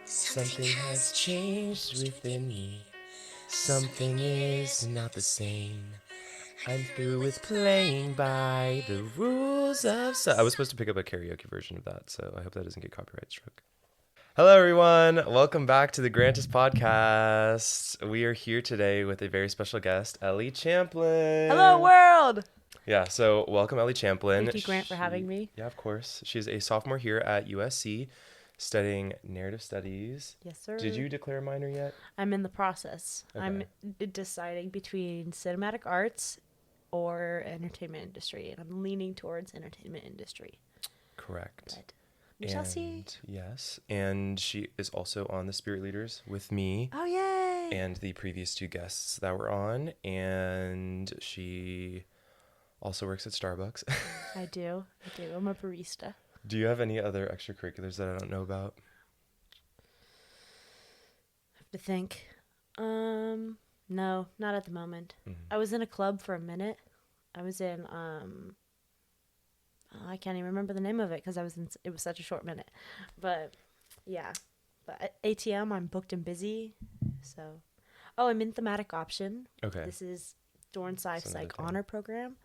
Something has changed within me. Something is not the same. I'm through with playing by the rules of... I was supposed to pick up a karaoke version of that, so I hope that doesn't get copyright struck. Hello, everyone. Welcome back to the Grantis podcast. We are here today with a very special guest, Ellie Champlin. Hello, world. Yeah, so welcome, Ellie Champlin. Thank you, Grant, for having me. Yeah, of course. She's a sophomore here at USC, studying narrative studies. Yes, sir. Did you declare a minor yet? I'm in the process. Okay. I'm deciding between cinematic arts or entertainment industry, and I'm leaning towards entertainment industry. Correct. But we shall see. Yes, and she is also on the Spirit Leaders with me. Oh, yay! And the previous two guests that were on, and she also works at Starbucks. I do. I'm a barista. Do you have any other extracurriculars that I don't know about? I have to think. No, not at the moment. Mm-hmm. I was in a club for a minute. I was in, I can't even remember the name of it because it was such a short minute. But, yeah. But at ATM, I'm booked and busy. So, I'm in thematic option. Okay. This is Dorn Sife's honor program.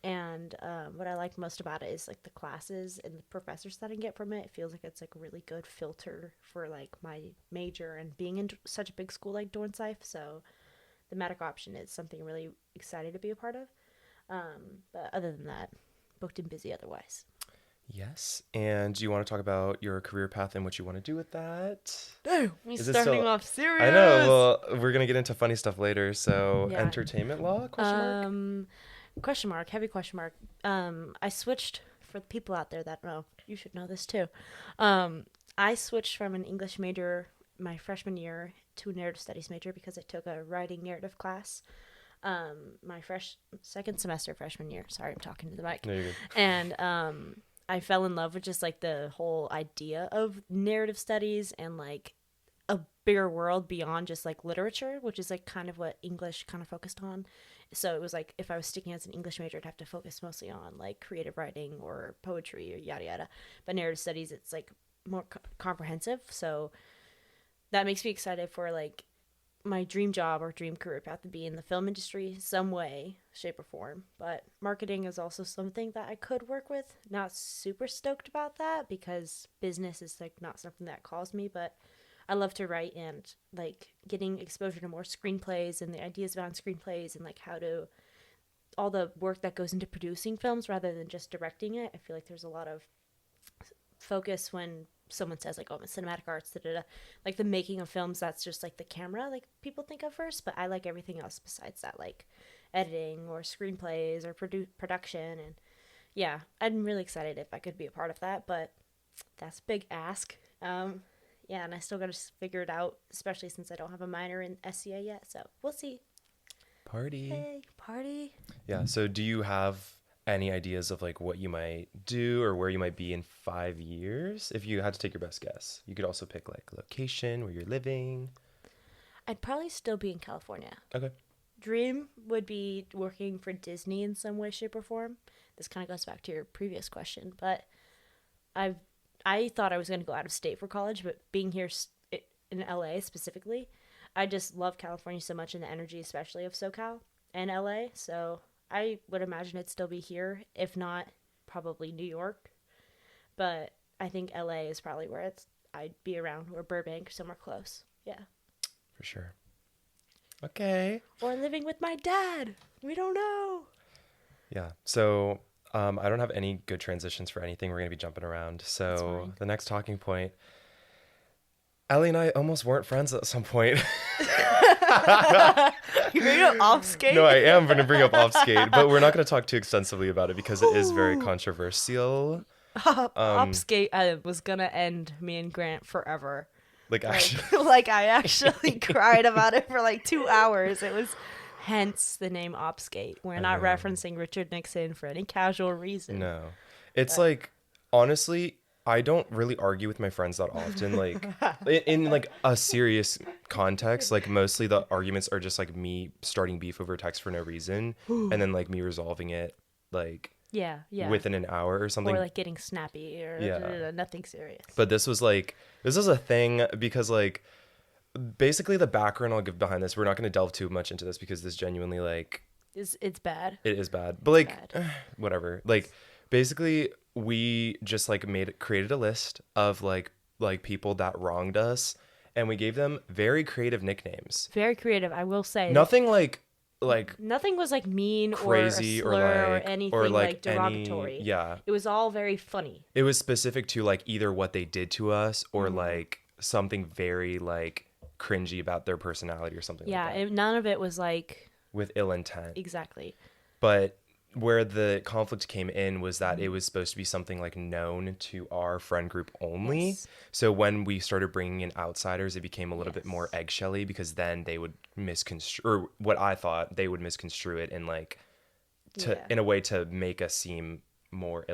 And what I like most about it is like the classes and the professors that I get from it. It feels like it's like a really good filter for like my major and being in such a big school like Dorn Sife. So thematic option is something I'm really excited to be a part of. But other than that, booked and busy otherwise. Yes. And do you want to talk about your career path and what you want to do with that? No, we're starting off serious. I know. Well, we're going to get into funny stuff later. So Yeah. Entertainment law, question mark? Heavy question mark. I switched, for the people out there that know, you should know this too. I switched from an English major my freshman year to a narrative studies major because I took a writing narrative class my second semester freshman year. Sorry, I'm talking to the mic. No, you're good. And I fell in love with just like the whole idea of narrative studies and like a bigger world beyond just like literature, which is like kind of what English kind of focused on. So it was like if I was sticking as an English major, I'd have to focus mostly on like creative writing or poetry or yada yada. But narrative studies, it's like more comprehensive. So that makes me excited for like my dream job or dream career path to be in the film industry some way, shape, or form. But marketing is also something that I could work with. Not super stoked about that because business is like not something that calls me, but I love to write and like getting exposure to more screenplays and the ideas behind screenplays and like all the work that goes into producing films rather than just directing it. I feel like there's a lot of focus when someone says like, oh, I'm a cinematic arts, like the making of films, that's just like the camera, like people think of first, but I like everything else besides that, like editing or screenplays or production. And yeah, I'm really excited if I could be a part of that, but that's a big ask. Yeah, and I still got to figure it out, especially since I don't have a minor in SCA yet, so we'll see. Party. Hey, party. Yeah, so do you have any ideas of like what you might do or where you might be in 5 years? If you had to take your best guess, you could also pick like location where you're living. I'd probably still be in California. Okay. Dream would be working for Disney in some way, shape, or form. This kind of goes back to your previous question, but I thought I was going to go out of state for college, but being here in LA specifically, I just love California so much and the energy, especially of SoCal and LA. So I would imagine it'd still be here, if not probably New York. But I think LA is probably where I'd be around, or Burbank, or somewhere close. Yeah. For sure. Okay. Or living with my dad. We don't know. Yeah. So I don't have any good transitions for anything. We're going to be jumping around. So the next talking point, Ellie and I almost weren't friends at some point. You're going to off skate? No, I am going to bring up off skate, but we're not going to talk too extensively about it because it is very controversial. Off skate was going to end me and Grant forever. Like actually. Like I actually cried about it for like 2 hours. It was hence the name Opskate. We're not referencing Richard Nixon for any casual reason. No. It's like, honestly, I don't really argue with my friends that often. Like, in like a serious context, like mostly the arguments are just like me starting beef over text for no reason, and then like me resolving it like Yeah, yeah. within an hour or something. Or like getting snappy or nothing serious. But this was a thing because like basically the background I'll give behind this. We're not going to delve too much into this because this genuinely like It's bad. it is bad. But like bad. whatever. Like basically we just like created a list of like people that wronged us, and we gave them very creative nicknames. Very creative, I will say. Nothing like nothing was like mean crazy or a slur or anything like derogatory. Yeah. It was all very funny. It was specific to like either what they did to us or like something very like cringy about their personality or something like that. Yeah, none of it was like with ill intent. Exactly. But where the conflict came in was that it was supposed to be something like known to our friend group only. Yes. So when we started bringing in outsiders, it became a little bit more eggshelly because then they would misconstrue, or what I thought they would misconstrue it in like in a way to make us seem more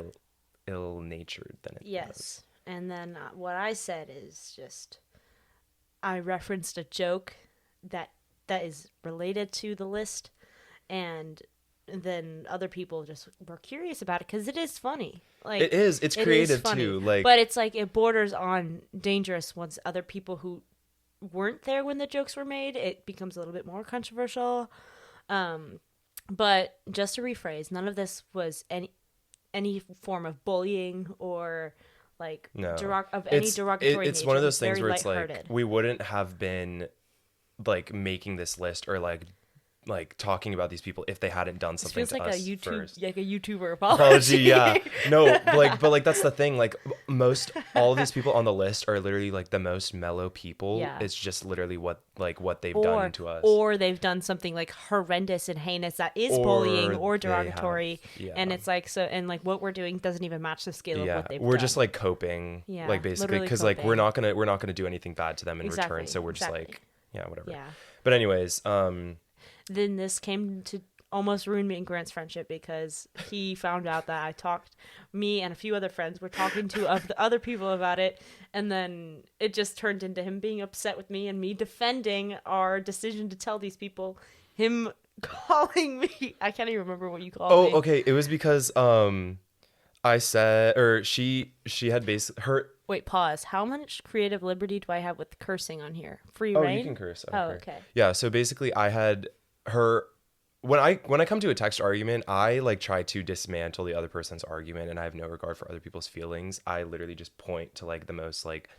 ill-natured than it was. Yes. And then what I said is just I referenced a joke that is related to the list, and then other people just were curious about it because it is funny. Like it is. It's creative too. Like, but it's like it borders on dangerous once other people who weren't there when the jokes were made. It becomes a little bit more controversial. But just to rephrase, none of this was any form of bullying or like any derogatory. It's one of those things where it's lighthearted. like we wouldn't have been like making this list or like talking about these people if they hadn't done something feels to like us a YouTube, first. like a YouTuber apology. Yeah. No, but that's the thing. Like all of these people on the list are literally like the most mellow people. Yeah. It's just literally what they've done to us. Or they've done something like horrendous and heinous that is bullying or derogatory. And it's like, so, and like what we're doing doesn't even match the scale of what they've done. We're just like coping, like basically, because like we're not gonna do anything bad to them in return. So we're just like, whatever. Yeah. But anyways, then this came to almost ruin me and Grant's friendship because he found out that me and a few other friends were talking to the other people about it, and then it just turned into him being upset with me and me defending our decision to tell these people, him calling me, I can't even remember what you called me. Oh, okay, it was because I said, or she had her. Wait, pause. How much creative liberty do I have with cursing on here? Free reign? reign? You can curse. Okay. Yeah, so basically I had her, when I come to a text argument, I like try to dismantle the other person's argument, and I have no regard for other people's feelings. I literally just point to like the most like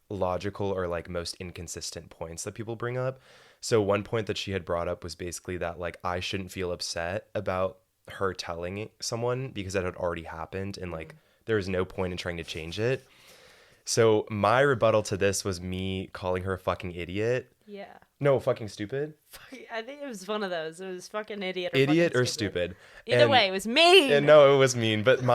logical or like most inconsistent points that people bring up. So one point that she had brought up was basically that like I shouldn't feel upset about her telling someone because that had already happened, and like there was no point in trying to change it. So my rebuttal to this was me calling her a fucking idiot. Yeah. No, fucking stupid. I think it was one of those. It was fucking idiot or stupid. Either way, it was mean. And no, it was mean. But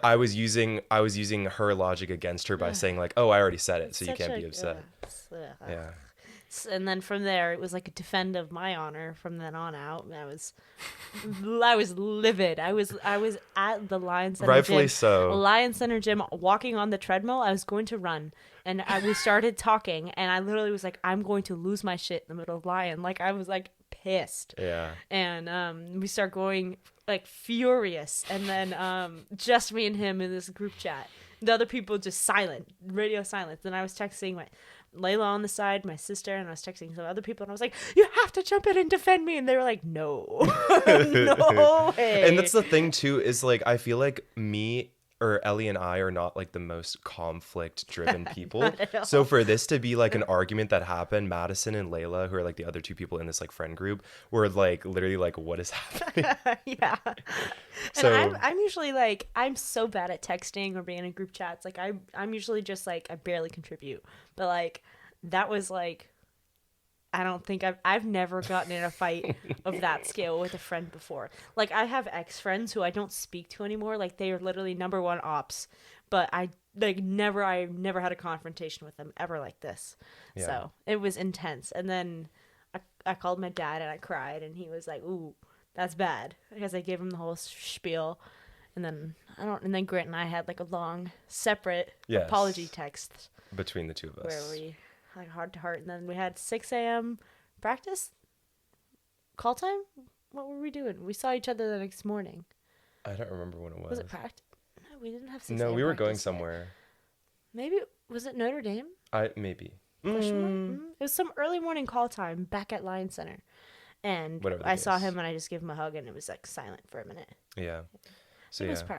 I was using her logic against her by saying like, oh, I already said it, so you can't be upset. Yeah. And then from there, it was like a defend of my honor from then on out. And I was livid. I was at the Lion Center Rightfully gym. so. Lion Center gym, walking on the treadmill. I was going to run. And we started talking, and I literally was like, I'm going to lose my shit in the middle of Lion. Like, I was, like, pissed. Yeah. And we start going, like, furious. And then just me and him in this group chat. The other people just silent, radio silence. And I was texting Layla on the side, my sister, and I was texting some other people, and I was like, you have to jump in and defend me. And they were like, no. No way. And that's the thing, too, is, like, I feel like me or Ellie and I are not like the most conflict driven people. So for this to be like an argument that happened, Madison and Layla, who are like the other two people in this like friend group, were like literally like, what is happening? Yeah. So and I'm usually like, I'm so bad at texting or being in group chats. Like I'm usually just like, I barely contribute, but like that was like, I don't think I've never gotten in a fight of that scale with a friend before. Like, I have ex-friends who I don't speak to anymore. Like, they are literally number one ops. But I never had a confrontation with them ever like this. Yeah. So it was intense. And then I called my dad and I cried, and he was like, "Ooh, that's bad," because I gave him the whole spiel. And then Grant and I had like a long separate apology text between the two of us, where we like heart to heart, and then we had 6 a.m. practice call time. What were we doing? We saw each other the next morning. I don't remember when it was. Was it practice? No, we didn't have 6 No, a.m. we were going practice yet. somewhere. Maybe, was it Notre Dame? Maybe. Question mark? It was some early morning call time back at Lion Center. And Whatever the I saw case. him and I just gave him a hug and it was like silent for a minute. Yeah. So It was yeah.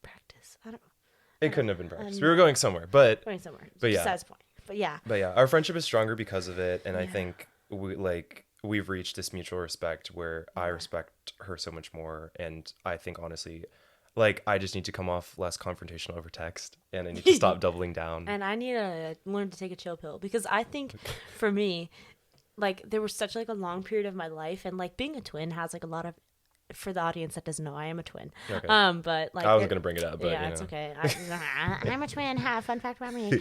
practice. I don't It couldn't have been practice. We know. were going somewhere, but going somewhere. But yeah. Besides the point. But yeah. our friendship is stronger because of it, and I Yeah. think we've reached this mutual respect where I respect her so much more, and I think honestly, like, I just need to come off less confrontational over text, and I need to stop doubling down. And I need to learn to take a chill pill because I think for me, like, there was such like a long period of my life, and like being a twin has like a lot of, for the audience that doesn't know, I am a twin. Okay. But like I wasn't gonna bring it up, but yeah, you it's know. okay. I'm a twin. Fun fact about me.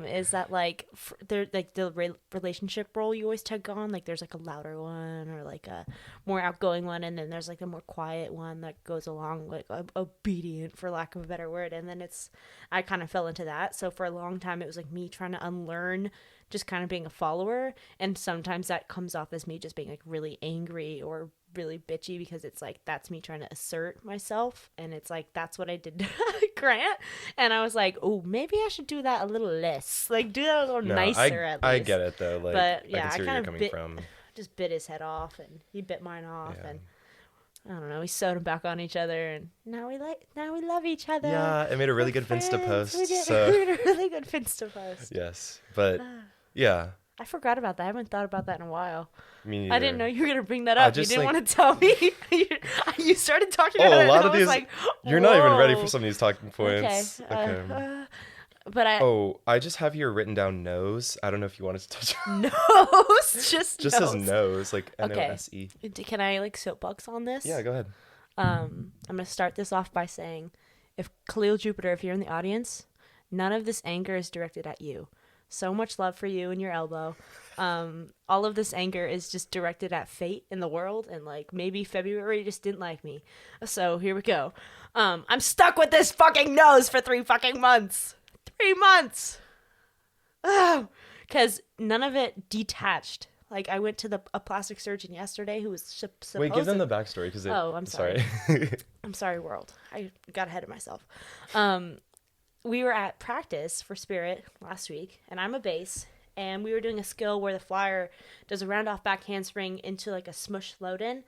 Is that like there like the relationship role you always take on? Like there's like a louder one or like a more outgoing one, and then there's like a more quiet one that goes along, like obedient, for lack of a better word. And then I kind of fell into that. So for a long time, it was like me trying to unlearn just kind of being a follower, and sometimes that comes off as me just being like really angry or really bitchy because it's like that's me trying to assert myself, and it's like that's what I did to Grant, and I was like, oh, maybe I should do that a little less, like do that a little nicer at least. I get it though. Like, But yeah, I can see where kind you're of coming from. just bit his head off, and he bit mine off, Yeah. and I don't know, we sewed them back on each other, and now we love each other. Yeah, it made a really We're good Finsta friends. post. We did. So We made a really good Finsta post. yes, but yeah, I forgot about that. I haven't thought about that in a while. me neither. I didn't know you were gonna bring that up. You just, didn't like- want to tell me. You started talking about Oh, it. a lot and of I was these. like, You're not even ready whoa. for some of these talking points. Okay. But I Oh, I just have here written down nose. I don't know if you wanted to touch on nose just just nose. says nose, like Okay. Nose. Can I like soapbox on this? Yeah, go ahead. I'm gonna start this off by saying, if Khalil Jupiter, if you're in the audience, none of this anger is directed at you. So much love for you and your elbow. All of this anger is just directed at fate in the world, and like maybe February just didn't like me. So here we go. I'm stuck with this fucking nose for 3 fucking months. 3 months. Oh, because none of it detached. Like I went to a plastic surgeon yesterday who was supposed. Wait, give them the backstory because Oh, I'm sorry. I'm sorry, world. I got ahead of myself. We were at practice for Spirit last week, and I'm a bass, and we were doing a skill where the flyer does a round off back handspring into like a smush load in,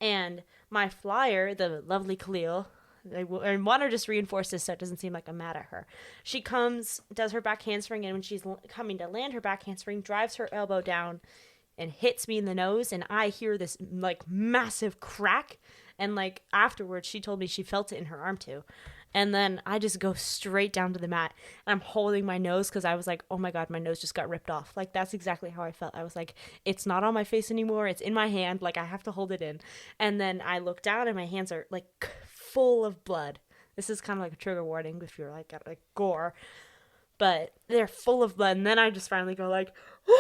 and my flyer, the lovely Khalil, and want to just reinforce this so it doesn't seem like I'm mad at her. She comes, does her back handspring, and when she's coming to land her back handspring, drives her elbow down and hits me in the nose, and I hear this like massive crack, and like afterwards she told me she felt it in her arm too. And then I just go straight down to the mat, and I'm holding my nose because I was like, oh my God, my nose just got ripped off. Like, that's exactly how I felt. I was like, it's not on my face anymore. It's in my hand. Like, I have to hold it in. And then I look down, and my hands are like full of blood. This is kind of like a trigger warning if you're like got like gore, but they're full of blood. And then I just finally go like, woo!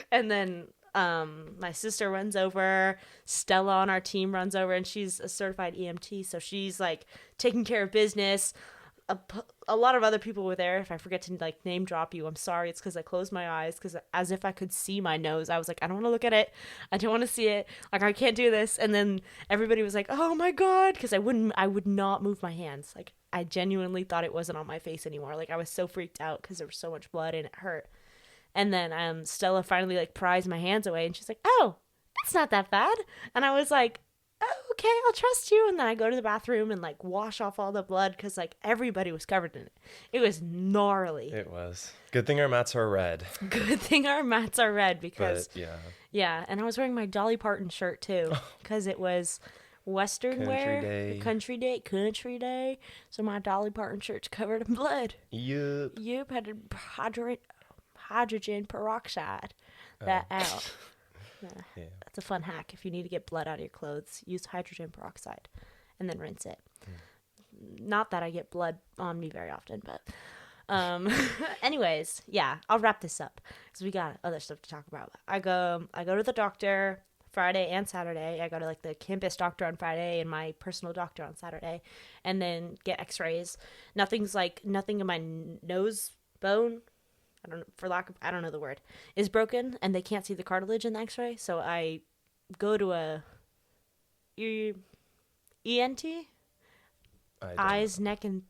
And then my sister runs over, Stella on our team runs over, and she's a certified EMT, so she's like taking care of business. A lot of other people were there. If I forget to like name drop you, I'm sorry. It's because I closed my eyes, because as if I could see my nose. I was like, I don't want to look at it. I don't want to see it. Like, I can't do this. And then everybody was like, oh my God, because I would not move my hands. Like, I genuinely thought it wasn't on my face anymore. Like, I was so freaked out because there was so much blood and it hurt. And then Stella finally like pries my hands away, and she's like, oh, it's not that bad. And I was like, oh, okay, I'll trust you. And then I go to the bathroom and like wash off all the blood, because like everybody was covered in it. It was gnarly. It was. Good thing our mats are red. Good thing our mats are red, because But yeah. yeah. And I was wearing my Dolly Parton shirt too, because it was Western wear, country day. So my Dolly Parton shirt's covered in blood. Yup. Had hydrogen peroxide that out. Yeah. That's a fun hack. If you need to get blood out of your clothes, use hydrogen peroxide and then rinse it. Not that I get blood on me very often, but anyways, yeah, I'll wrap this up because we got other stuff to talk about. I go to the doctor Friday and Saturday. I go to like the campus doctor on Friday and my personal doctor on Saturday, and then get x-rays. Nothing in my nose bone, I don't know the word, is broken, and they can't see the cartilage in the x-ray. So I go to ENT, eyes, neck, and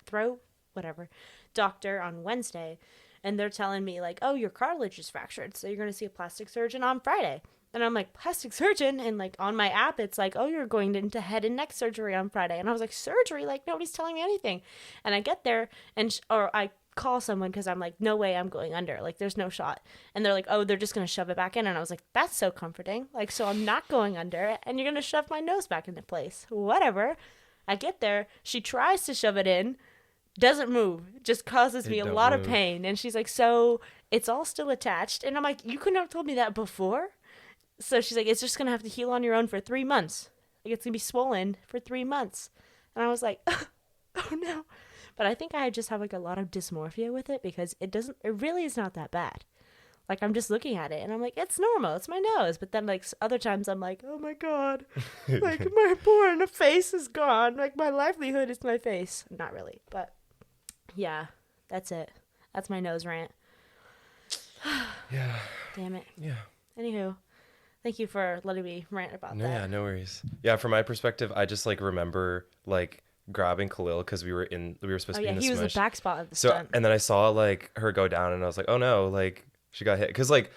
throat, whatever, doctor on Wednesday, and they're telling me like, oh, your cartilage is fractured, so you're going to see a plastic surgeon on Friday. And I'm like, plastic surgeon? And like on my app, it's like, oh, you're going into head and neck surgery on Friday. And I was like, surgery? Like nobody's telling me anything. And I get there or I call someone because I'm like, no way I'm going under. Like there's no shot. And they're like, oh, they're just going to shove it back in. And I was like, that's so comforting. Like, so I'm not going under and you're going to shove my nose back into place. Whatever. I get there. She tries to shove it in. Doesn't move. Just causes me a lot of pain. And she's like, so it's all still attached. And I'm like, you couldn't have told me that before? So she's like, it's just going to have to heal on your own for 3 months. Like, it's going to be swollen for 3 months. And I was like, oh no. But I think I just have like a lot of dysmorphia with it because it really is not that bad. Like, I'm just looking at it and I'm like, it's normal. It's my nose. But then like other times I'm like, oh my God, like my poor face is gone. Like my livelihood is my face. Not really. But yeah, that's it. That's my nose rant. Yeah. Damn it. Yeah. Anywho. Thank you for letting me rant about that. Yeah, no worries. Yeah, from my perspective, I just like remember like grabbing Khalil because we were supposed to be in the he was smush. the back spot of the So stunt. and then I saw like her go down and I was like, oh no, like she got hit because like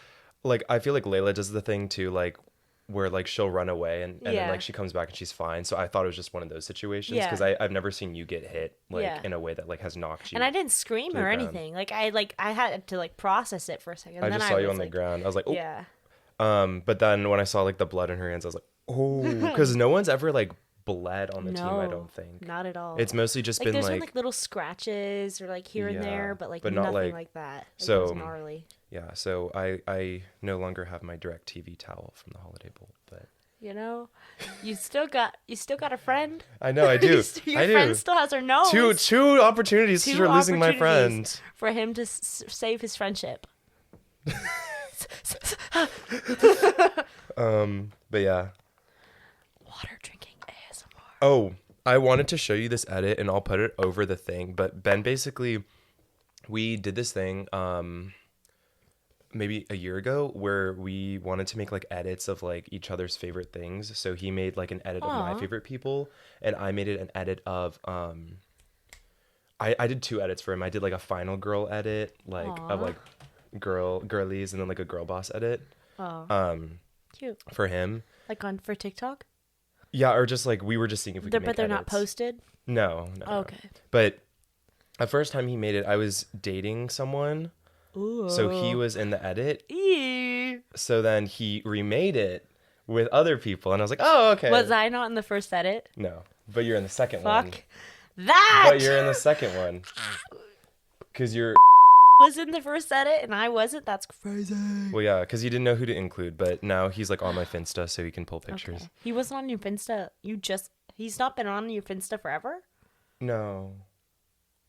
I feel like Layla does the thing too, like where like she'll run away and then like she comes back and she's fine. So I thought it was just one of those situations because I've never seen you get hit like in a way that like has knocked you. And I didn't scream or anything. Like I had to like process it for a second. I just saw you on the ground. I was like, oh. Yeah. But then when I saw like the blood in her hands, I was like, oh, because no one's ever like bled on the team. I don't think. Not at all. It's mostly just been there's like been like little scratches or like here and there, but like not nothing like that. Like, so it was gnarly. Yeah. So I no longer have my DirecTV towel from the Holiday Bowl, but you know, you still got a friend. I know I do. Your friend still has her nose. Two opportunities for losing my friend. For him to save his friendship. But yeah. Water drinking ASMR. Oh, I wanted to show you this edit and I'll put it over the thing, but Ben basically we did this thing maybe a year ago where we wanted to make like edits of like each other's favorite things. So he made like an edit of my favorite people and I made it an edit of I did 2 edits for him. I did like a final girl edit like of like girlies and then like a girl boss edit. Cute. For him. Like for TikTok? Yeah, or just like we were just seeing if we could make But they're edits. not posted? No. Okay. But the first time he made it, I was dating someone. Ooh. So he was in the edit. Eee. So then he remade it with other people and I was like, "Oh, okay." Was I not in the first edit? No. But you're in the second one. Fuck that. But you're in the second one. Cuz you're was in the first edit and I wasn't. That's crazy. Well, yeah, because he didn't know who to include, but now he's like on my Finsta, so he can pull pictures. Okay. He wasn't on your Finsta. He's not been on your Finsta forever? No.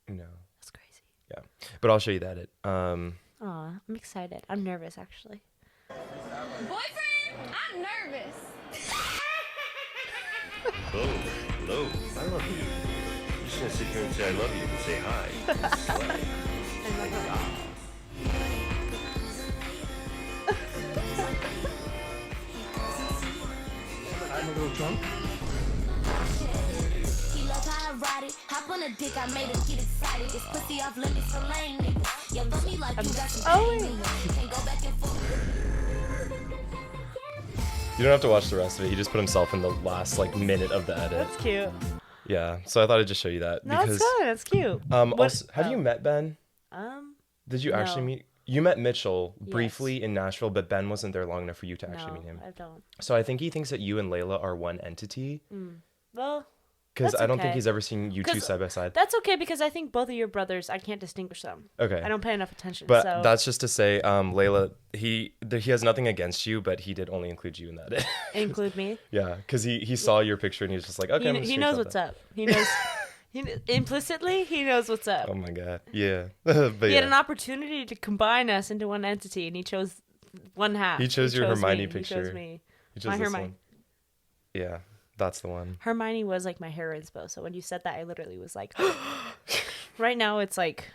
That's crazy. Yeah, but I'll show you that edit. Aw, I'm excited. I'm nervous actually. Boyfriend, I'm nervous. Hello, I love you. I'm just gonna sit here and say I love you and say hi. Slay. I'm a little drunk. He love how I ride it. Hop on a dick, I made him get excited. This pussy off limits for lame niggas. You love me like you got some pain in you. Can't go back and forth. You don't have to watch the rest of it. He just put himself in the last like minute of the edit. That's cute. Yeah, so I thought I'd just show you that. No, because, that's good. That's cute. Also, have you met Ben? Did you actually no. meet? You met Mitchell briefly in Nashville, but Ben wasn't there long enough for you to actually meet him. I don't. So I think he thinks that you and Layla are one entity. Well, because that's I don't think okay. he's ever seen you two side by side. That's okay because I think both of your brothers, I can't distinguish them. Okay. I don't pay enough attention. But so. that's just to say, Layla, he has nothing against you, but he did only include you in that. Include me? Yeah, because he saw your picture and he was just like, okay, he knows what's up. He knows. Implicitly, he knows what's up. Oh my god, yeah. But he had an opportunity to combine us into one entity, and he chose one half. He chose your Hermione me. picture. He chose me. He chose my this Hermione. one. Yeah, that's the one. Hermione was like my hair inspo, so when you said that, I literally was like, right now it's like,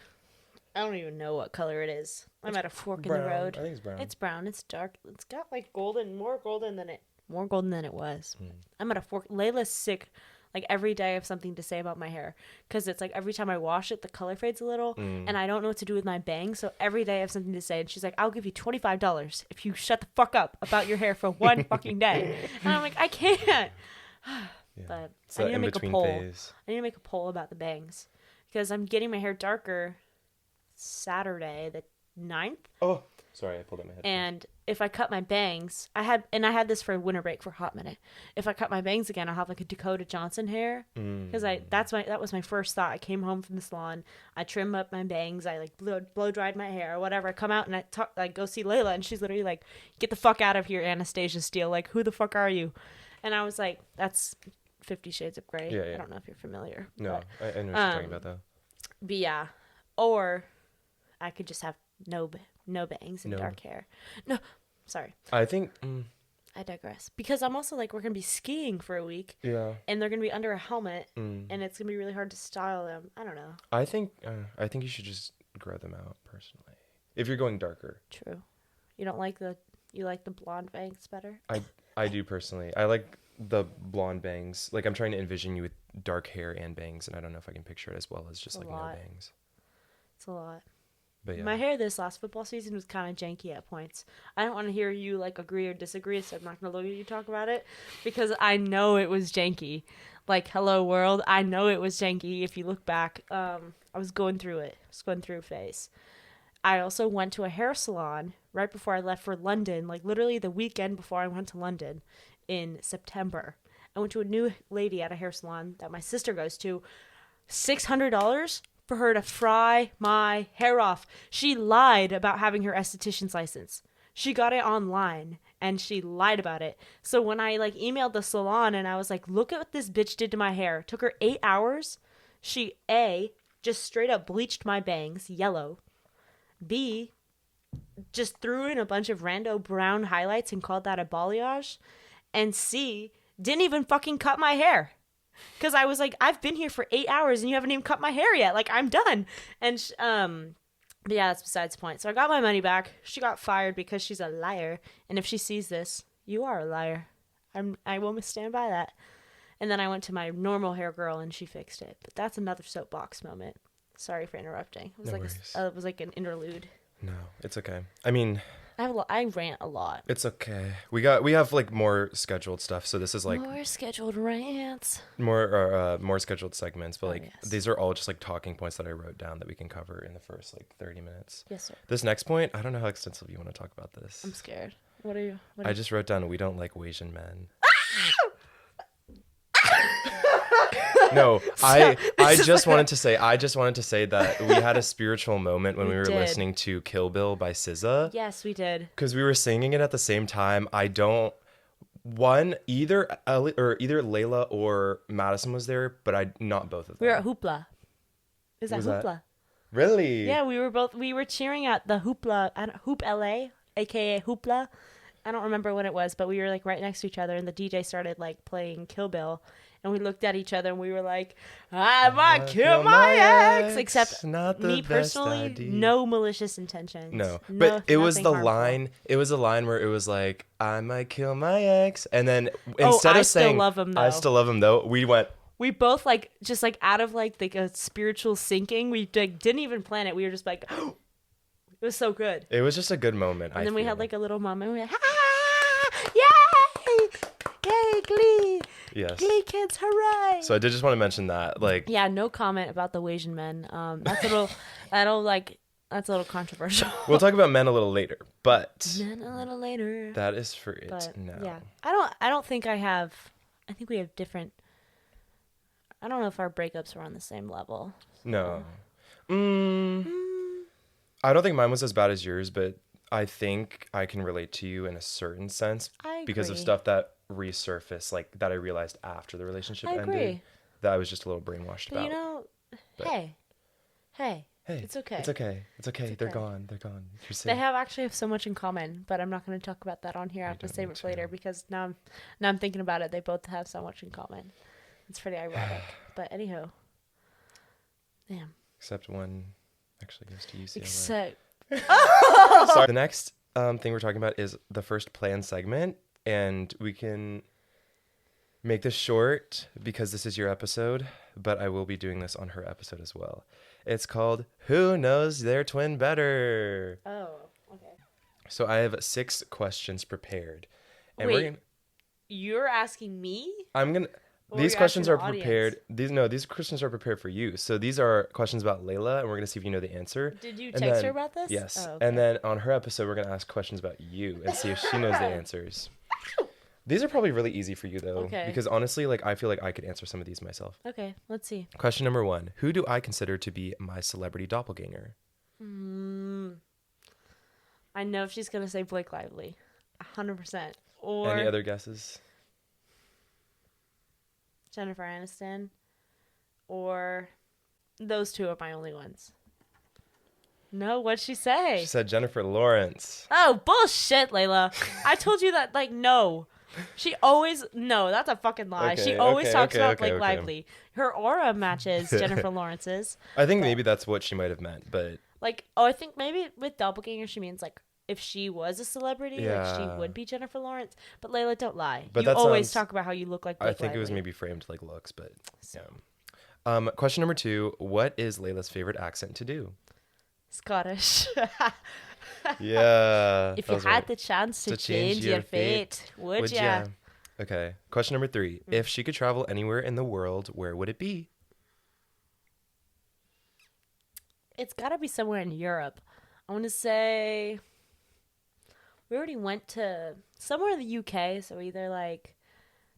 I don't even know what color it is. I'm at a fork in the road. I think it's brown. It's brown. It's dark. It's got like golden, more golden than it was. I'm at a fork. Layla's sick Like every day I have something to say about my hair because it's like every time I wash it, the color fades a little and I don't know what to do with my bangs. So every day I have something to say. And she's like, I'll give you $25 if you shut the fuck up about your hair for one fucking day. And I'm like, I can't. But It's I that need to make a in-between poll. phase. I need to make a poll about the bangs because I'm getting my hair darker Saturday the 9th. Oh, sorry, I pulled out my head. And if I cut my bangs, I had this for winter break for a hot minute. If I cut my bangs again, I'll have like a Dakota Johnson hair because that was my first thought. I came home from the salon, I trim up my bangs, I like blow dried my hair or whatever. I come out and I go see Layla, and she's literally like, "Get the fuck out of here, Anastasia Steele! Like, who the fuck are you?" And I was like, "That's 50 Shades of Grey." Yeah. I don't know if you're familiar. No, but, I know what you're talking about though. But yeah, or I could just have no bangs and No. dark hair. No, sorry. I think. I digress. Because I'm also like, we're going to be skiing for a week. Yeah. And they're going to be under a helmet. And it's going to be really hard to style them. I don't know. I think you should just grow them out personally. If you're going darker. True. You like the blonde bangs better? I do personally. I like the blonde bangs. Like I'm trying to envision you with dark hair and bangs, and I don't know if I can picture it as well as just It's a like no lot. bangs. It's a lot. But yeah. My hair this last football season was kind of janky at points. I don't want to hear you like agree or disagree, so I'm not going to look at you talk about it because I know it was janky. Like, hello world, I know it was janky. If you look back, I was going through it. I was going through a phase. I also went to a hair salon right before I left for London, like literally the weekend before I went to London in September. I went to a new lady at a hair salon that my sister goes to. $600 for her to fry my hair off. She lied about having her esthetician's license. She got it online and she lied about it. So when I like emailed the salon and I was like, look at what this bitch did to my hair. It took her 8 hours. She just straight up bleached my bangs yellow. B, just threw in a bunch of rando brown highlights and called that a balayage. And C, didn't even fucking cut my hair. Because I was like, I've been here for 8 hours and you haven't even cut my hair yet. Like, I'm done. And, but yeah, that's besides the point. So I got my money back. She got fired because she's a liar. And if she sees this, you are a liar. I will stand by that. And then I went to my normal hair girl and she fixed it. But that's another soapbox moment. Sorry for interrupting. It was it was like an interlude. No, it's okay. I mean, I rant a lot. it's okay. We have like more scheduled stuff, so this is like More scheduled rants. more scheduled segments, but like yes. these are all just like talking points that I wrote down that we can cover in the first like 30 minutes. Yes, sir. This next point, I don't know how extensive you want to talk about this. I'm scared. What are you? I just wrote down we don't like Asian men. No, I just wanted to say that we had a spiritual moment when we were did. listening to Kill Bill by SZA. Yes, we did. Because we were singing it at the same time. Either Layla or Madison was there, but not both of them. We were at Hoopla. Is that Was Hoopla? that- Really? Yeah, we were cheering at the Hoopla, Hoop LA, aka Hoopla. I don't remember what it was, but we were like right next to each other and the DJ started like playing Kill Bill. And we looked at each other and we were like, I might kill my ex. Except Not the me best personally, idea. no malicious intentions. No, but it was nothing the harmful. line. It was a line where it was like, "I might kill my ex," and then instead I of still saying, love him, "I though." still love him," though, we went, We both like just like out of like a spiritual sinking. We like, didn't even plan it. We were just like, it was so good. It was just a good moment. And then we had like a little moment. We went, yay, Glee, yes. Glee kids, hooray! So I did just want to mention that, like, Yeah, no comment about the Asian men. That's a little controversial. we'll talk about men a little later, but Then a little later. that is for it But now. yeah, I don't think I have. I think we have different. I don't know if our breakups were on the same level. No. I don't think mine was as bad as yours, but I think I can relate to you in a certain sense I because of agree. stuff that resurfaced, like that I realized after the relationship I ended. agree. That I was just a little brainwashed But about. you know, But- hey, Hey, it's okay. It's okay. It's okay. They're okay. gone. They're gone. You're safe. They have so much in common, but I'm not going to talk about that on here. I have to don't save need it for later to. because now I'm thinking about it. They both have so much in common. It's pretty ironic. But anyhow, damn. Except one actually goes to UCLA. Except Sorry. The next thing we're talking about is the first plan segment, and we can. Make this short because this is your episode, but I will be doing this on her episode as well. It's called Who Knows Their Twin Better? Oh, okay. So I have 6 questions prepared. And Wait, you're asking me? I'm going to... Or These you're questions asking are the prepared. audience? These questions are prepared for you. So these are questions about Layla, and we're going to see if you know the answer. Did you And text then- her about this? Yes. Oh, okay. And then on her episode, we're going to ask questions about you and see if she knows the answers. These are probably really easy for you, though. Okay. Because honestly, like I feel like I could answer some of these myself. Okay, let's see. Question number 1. Who do I consider to be my celebrity doppelganger? I know she's going to say Blake Lively. 100%. Or Any other guesses? Jennifer Aniston. Or those two are my only ones. No, what'd she say? She said Jennifer Lawrence. Oh, bullshit, Layla. I told you that, like, no. She always, no, that's a fucking lie. She Okay, always okay, talks okay, about okay, Blake okay. Lively. Her aura matches Jennifer Lawrence's. I think maybe that's what she might have meant, but Like, oh, I think maybe with doppelganger she means, like, if she was a celebrity, like, Yeah. she would be Jennifer Lawrence. But Layla, don't lie. But you that always sounds- talk about how you look like Blake I think it was Lively. maybe framed like looks, but yeah. Question number 2. What is Layla's favorite accent to do? Scottish. Yeah. If that you was had right. the chance to To change your fate, would ya? ya? Okay. Question number 3. If she could travel anywhere in the world, where would it be? It's got to be somewhere in Europe. I want to say we already went to somewhere in the UK, so either like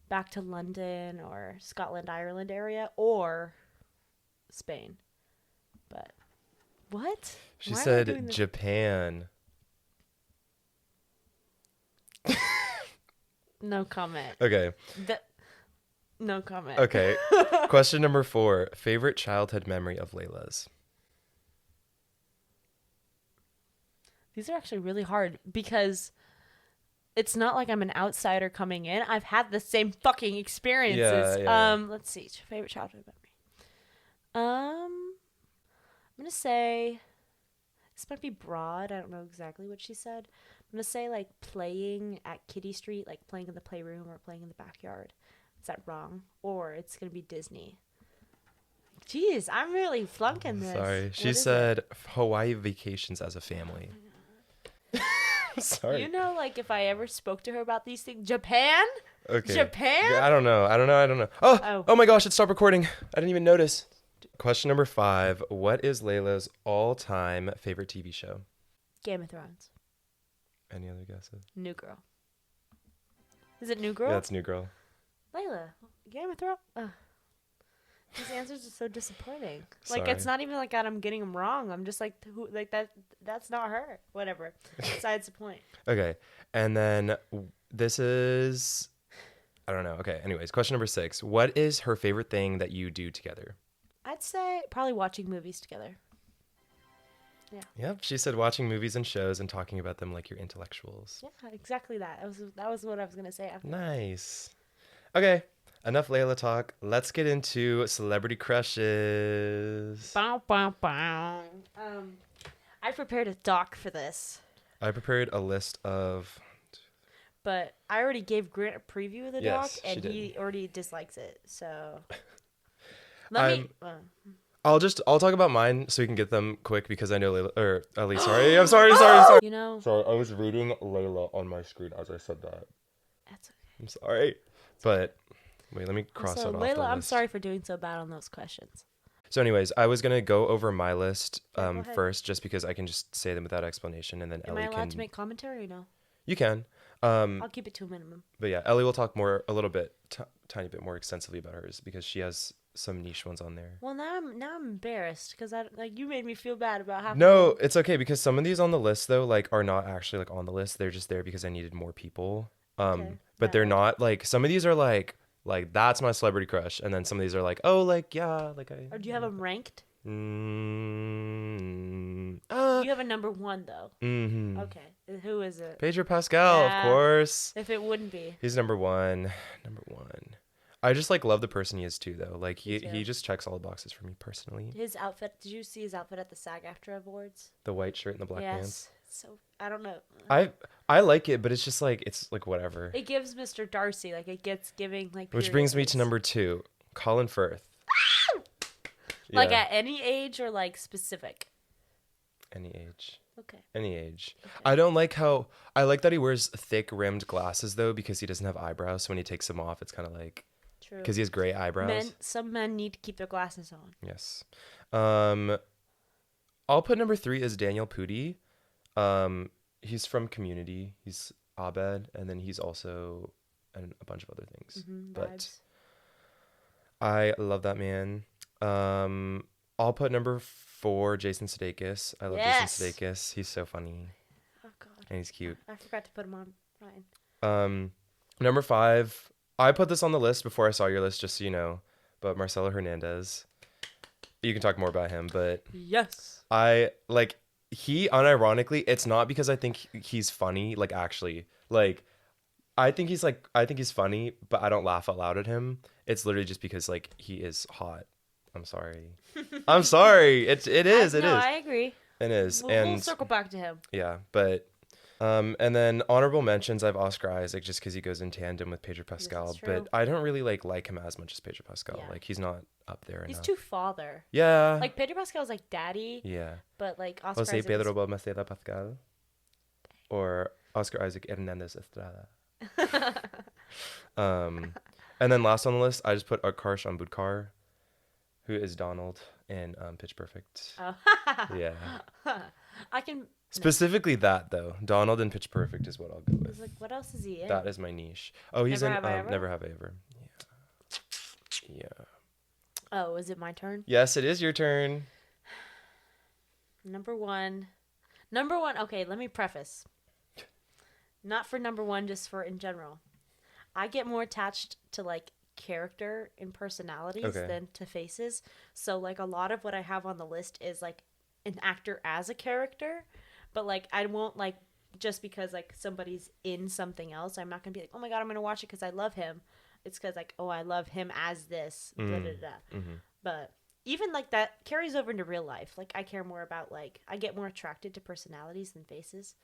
back to London or Scotland, Ireland area, or Spain. But what? She Why am I said doing this? Japan. No comment. Okay. No comment. Okay. Question number 4. Favorite childhood memory of Layla's? These are actually really hard because it's not like I'm an outsider coming in. I've had the same fucking experiences. Yeah. Let's see. Favorite childhood memory. I'm gonna say this might be broad. I don't know exactly what she said. I'm gonna say like playing at Kitty Street, like playing in the playroom or playing in the backyard. Is that wrong? Or it's gonna be Disney. Jeez, I'm really flunking this. Sorry. What She is it? said Hawaii vacations as a family. Sorry. You know, like if I ever spoke to her about these things, Japan? Okay. Japan? I don't know. Oh. Oh my gosh, it stopped recording. I didn't even notice. Question number 5. What is Layla's all-time favorite TV show? Game of Thrones. Any other guesses? New Girl. Is it New Girl? Yeah, it's New Girl. Layla. Game of Thrones. Ugh. These answers are so disappointing. Like Sorry. it's not even like that I'm getting them wrong. I'm just like who like that. That's not her. Whatever. Besides the point. Okay. And then this is... I don't know. Okay. Anyways, question number 6. What is her favorite thing that you do together? I'd say probably watching movies together. Yep. She said watching movies and shows and talking about them like you're intellectuals. Yeah, exactly that. That was what I was gonna say after. Nice. Okay. Enough Layla talk. Let's get into celebrity crushes. Bow, bow, bow. I prepared a doc for this, I prepared a list of... but I already gave Grant a preview of the Yes, doc, and she he did. already dislikes it. So let me. I'll talk about mine so we can get them quick because I know Layla, or Ellie, sorry. I'm sorry. You know, Sorry, I was reading Layla on my screen as I said that. that's okay. I'm sorry. But wait, let me cross Also, that off Layla, the I'm list. sorry for doing so bad on those questions. So anyways, I was going to go over my list Yeah, go ahead. first just because I can just say them without explanation and then Am Ellie I allowed can... to make commentary or no? You can. I'll keep it to a minimum. But yeah, Ellie will talk a little bit, tiny bit more extensively about hers because she has some niche ones on there. Well, now I'm embarrassed because you made me feel bad about half. No, it's okay because some of these on the list though like are not actually like on the list. They're just there because I needed more people. Okay, But yeah. they're not like some of these are like that's my celebrity crush, and then some of these are like like I. Or do you have them ranked? You You have a number one though. Mm-hmm. Okay, who is it? Pedro Pascal, Yeah. of course. If it wouldn't be, He's number one. I just like love the person he is too, though. Like Me too. he just checks all the boxes for me personally. his outfit. Did you see his outfit at the SAG-AFTRA Awards? The white shirt and the black Yes, pants. So I don't know. I like it, but it's just like it's like whatever. It gives Mr. Darcy like it gets giving like. Which brings me period to number 2, Colin Firth. Like Yeah. at any age or like specific. Any age. Okay. Any age. Okay. I don't like how I like that he wears thick rimmed glasses though because he doesn't have eyebrows. So when he takes them off, it's kind of like True. because he has gray eyebrows. Some men need to keep their glasses on. Yes. I'll put number 3 as Daniel Pudi. He's from Community. He's Abed, and then he's also in a bunch of other things. But Vibes. I love that man. I'll put number 4, Jason Sudeikis. I love Yes. Jason Sudeikis. He's so funny Oh God. and he's cute. I forgot to put him on mine. Number 5, I put this on the list before I saw your list, just so you know. But Marcelo Hernandez. You can talk more about him, but Yes. I like he unironically. It's not because I think he's funny. Like actually, like I think he's funny, but I don't laugh out loud at him. It's literally just because like he is hot. I'm sorry. I'm sorry. It is. No, I agree. It is. We'll And circle back to him. yeah, but and then honorable mentions. I have Oscar Isaac just because he goes in tandem with Pedro Pascal, that's but true. I don't really like him as much as Pedro Pascal. Yeah. Like he's not up there He's enough. too father. Yeah. Like Pedro Pascal's like daddy, Yeah. but like Oscar Jose Isaac Pedro Balmaceda Pascal or Oscar Isaac Hernandez Estrada. And then last on the list, I just put Akarsh Ambudkar, who is Donald in Pitch Perfect. Oh. Yeah. I can. Specifically that though, Donald in Pitch Perfect is what I'll go I was with. like, what else is he in? That is my niche. Oh, he's Never in Have I Ever? Never Have I Ever. Yeah. Yeah. Oh, is it my turn? Yes, it is your turn. Number one. Okay, let me preface. Not for number one, just for in general. I get more attached to like character and personalities Okay. than to faces. So like a lot of what I have on the list is like an actor as a character, but like I won't like just because like somebody's in something else, I'm not gonna be like, oh my god, I'm gonna watch it because I love him. It's because like, oh, I love him as this. Da, da, da. But even like that carries over into real life. Like I care more about like I get more attracted to personalities than faces.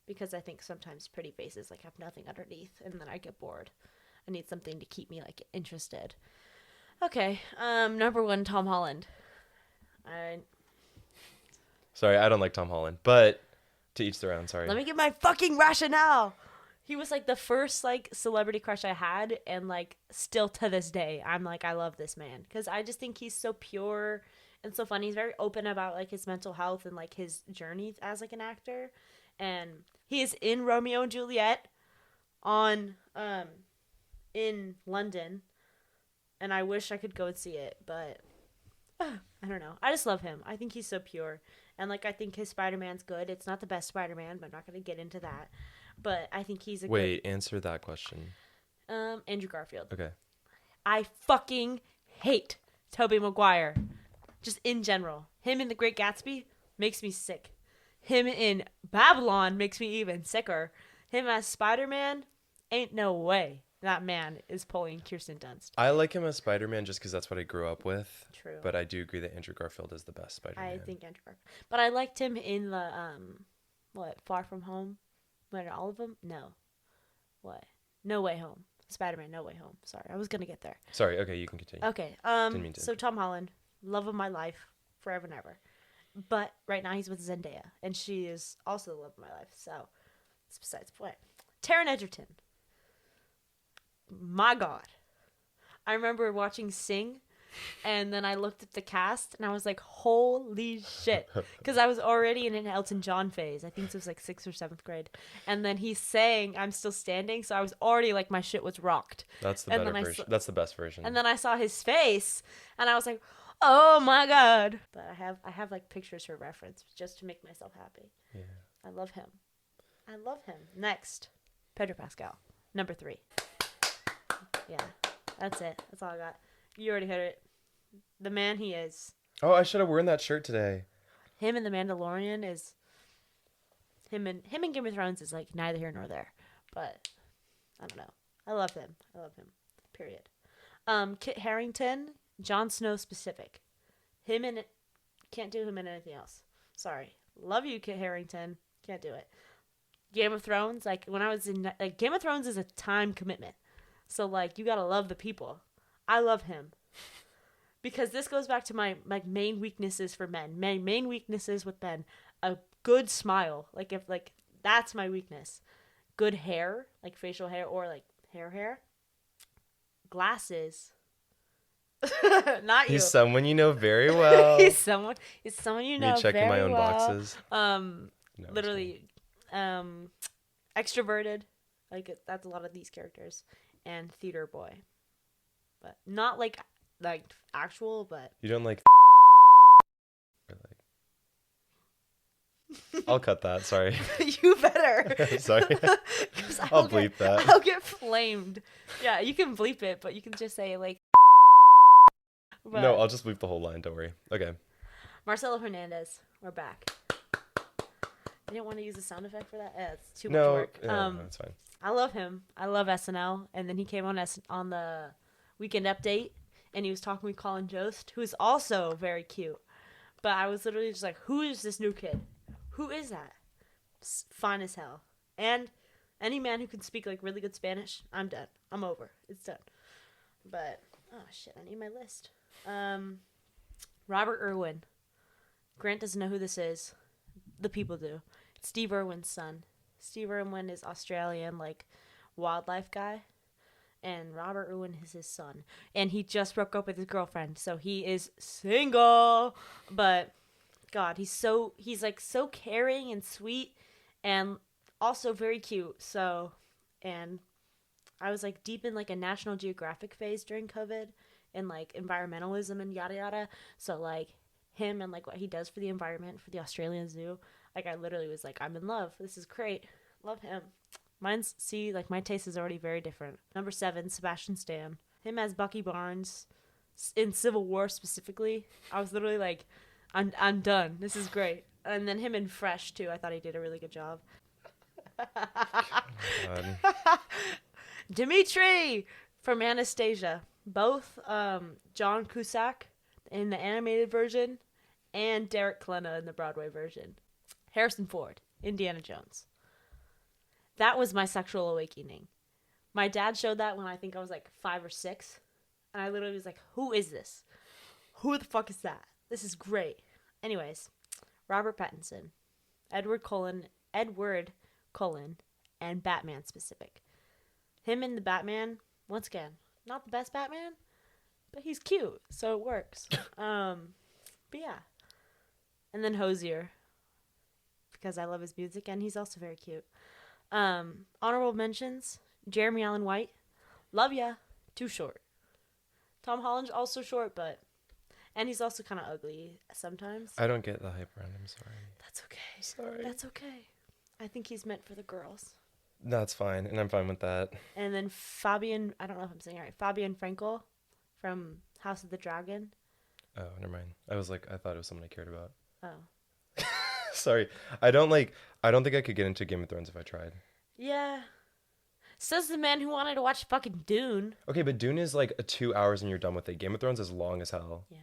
Because I think sometimes pretty faces like have nothing underneath and then I get bored. I need something to keep me like interested. Okay, number one, Tom Holland. Sorry, I don't like Tom Holland, but to each their own. Sorry. Let me get my fucking rationale. He was like the first like celebrity crush I had, and like still to this day, I'm like I love this man because I just think he's so pure and so funny. He's very open about like his mental health and like his journey as like an actor. And he is in Romeo and Juliet on in London, and I wish I could go and see it, but I don't know. I just love him. I think he's so pure, and like I think his Spider-Man's good. It's not the best Spider-Man, but I'm not gonna get into that. But I think he's a Wait, answer that question. good Andrew Garfield. Okay. I fucking hate Tobey Maguire, just in general. Him in The Great Gatsby makes me sick. Him in Babylon makes me even sicker. Him as Spider-Man, ain't no way that man is pulling Kirsten Dunst. I like him as Spider-Man just because that's what I grew up with. True. But I do agree that Andrew Garfield is the best Spider-Man. I think Andrew Garfield. But I liked him in the, Far From Home? What, all of them? No. What? No Way Home. Spider-Man, No Way Home. Sorry, I was going to get there. Sorry, okay, you can continue. Okay, Didn't mean to. so Tom Holland, love of my life, forever and ever. But right now he's with Zendaya, and she is also the love of my life. So it's besides the point. Taron Egerton. My God. I remember watching Sing, and then I looked at the cast, and I was like, holy shit. Because I was already in an Elton John phase. I think it was like 6th or 7th grade. And then he sang I'm Still Standing, so I was already like, my shit was rocked. That's the and better then I version. That's the best version. And then I saw his face, and I was like, oh my God. But I have like pictures for reference just to make myself happy. Yeah. I love him. I love him. Next, Pedro Pascal, number 3. Yeah, that's it. That's all I got. You already heard it. The man he is. Oh, I should have worn that shirt today. Him and the Mandalorian is. Him and Game of Thrones is like neither here nor there. But I don't know. I love him. I love him. Period. Kit Harington, Jon Snow specific. Him and can't do him in anything else. Sorry. Love you, Kit Harington. Can't do it. Game of Thrones, like when I was in like Game of Thrones is a time commitment. So like you gotta love the people. I love him. Because this goes back to my like main weaknesses for men. My main weaknesses with men. A good smile. Like if like that's my weakness. Good hair, like facial hair or like hair. Glasses. Not you. He's someone you know very well. He's someone you know Me checking very my own well. boxes. No, I'm just Literally extroverted. Like that's a lot of these characters. And theater boy. But not like actual, but You don't like or like I'll cut that, sorry. you better. Sorry. 'Cause I'll bleep that. I'll get flamed. Yeah, you can bleep it, but you can just say like but No, I'll just bleep the whole line, don't worry. Okay. Marcelo Hernandez, we're back. I didn't want to use a sound effect for that. It's too much No, work. no, it's fine. I love him. I love SNL. And then he came on on the Weekend Update, and he was talking with Colin Jost, who is also very cute. But I was literally just like, who is this new kid? Who is that? Fine as hell. And any man who can speak like really good Spanish, I'm done. I'm over. It's done. But oh shit, I need my list. Robert Irwin. Grant doesn't know who this is. The people do. It's Steve Irwin's son. Steve Irwin is Australian, like, wildlife guy. And Robert Irwin is his son. And he just broke up with his girlfriend, so he is single. But, God, he's like, so caring and sweet and also very cute. So, and I was, like, deep in, like, a National Geographic phase during COVID and, like, environmentalism and yada yada. So, like, him and, like, what he does for the environment, for the Australian Zoo. Like, I literally was like, I'm in love. This is great. Love him. Mine's, see, like, my taste is already very different. Number 7, Sebastian Stan. Him as Bucky Barnes in Civil War specifically. I was literally like, I'm done. This is great. And then him in Fresh, too. I thought he did a really good job. God. Dimitri from Anastasia. Both John Cusack in the animated version and Derek Klena in the Broadway version. Harrison Ford, Indiana Jones. That was my sexual awakening. My dad showed that when I think I was like 5 or 6. And I literally was like, who is this? Who the fuck is that? This is great. Anyways, Robert Pattinson, Edward Cullen, and Batman specific. Him and the Batman, once again, not the best Batman, but he's cute, so it works. But yeah. And then Hosier, because I love his music, and he's also very cute. Honorable mentions, Jeremy Allen White, love ya, too short. Tom Holland's also short, and he's also kind of ugly sometimes. I don't get the hype around him, sorry. That's okay. Sorry. That's okay. I think he's meant for the girls. That's fine, and I'm fine with that. And then Fabian, I don't know if I'm saying it right, Fabian Frankel from House of the Dragon. Oh, never mind. I thought it was someone I cared about. Oh. Sorry. I don't think I could get into Game of Thrones if I tried. Yeah. Says the man who wanted to watch fucking Dune. Okay, but Dune is like 2 hours and you're done with it. Game of Thrones is long as hell. Yeah.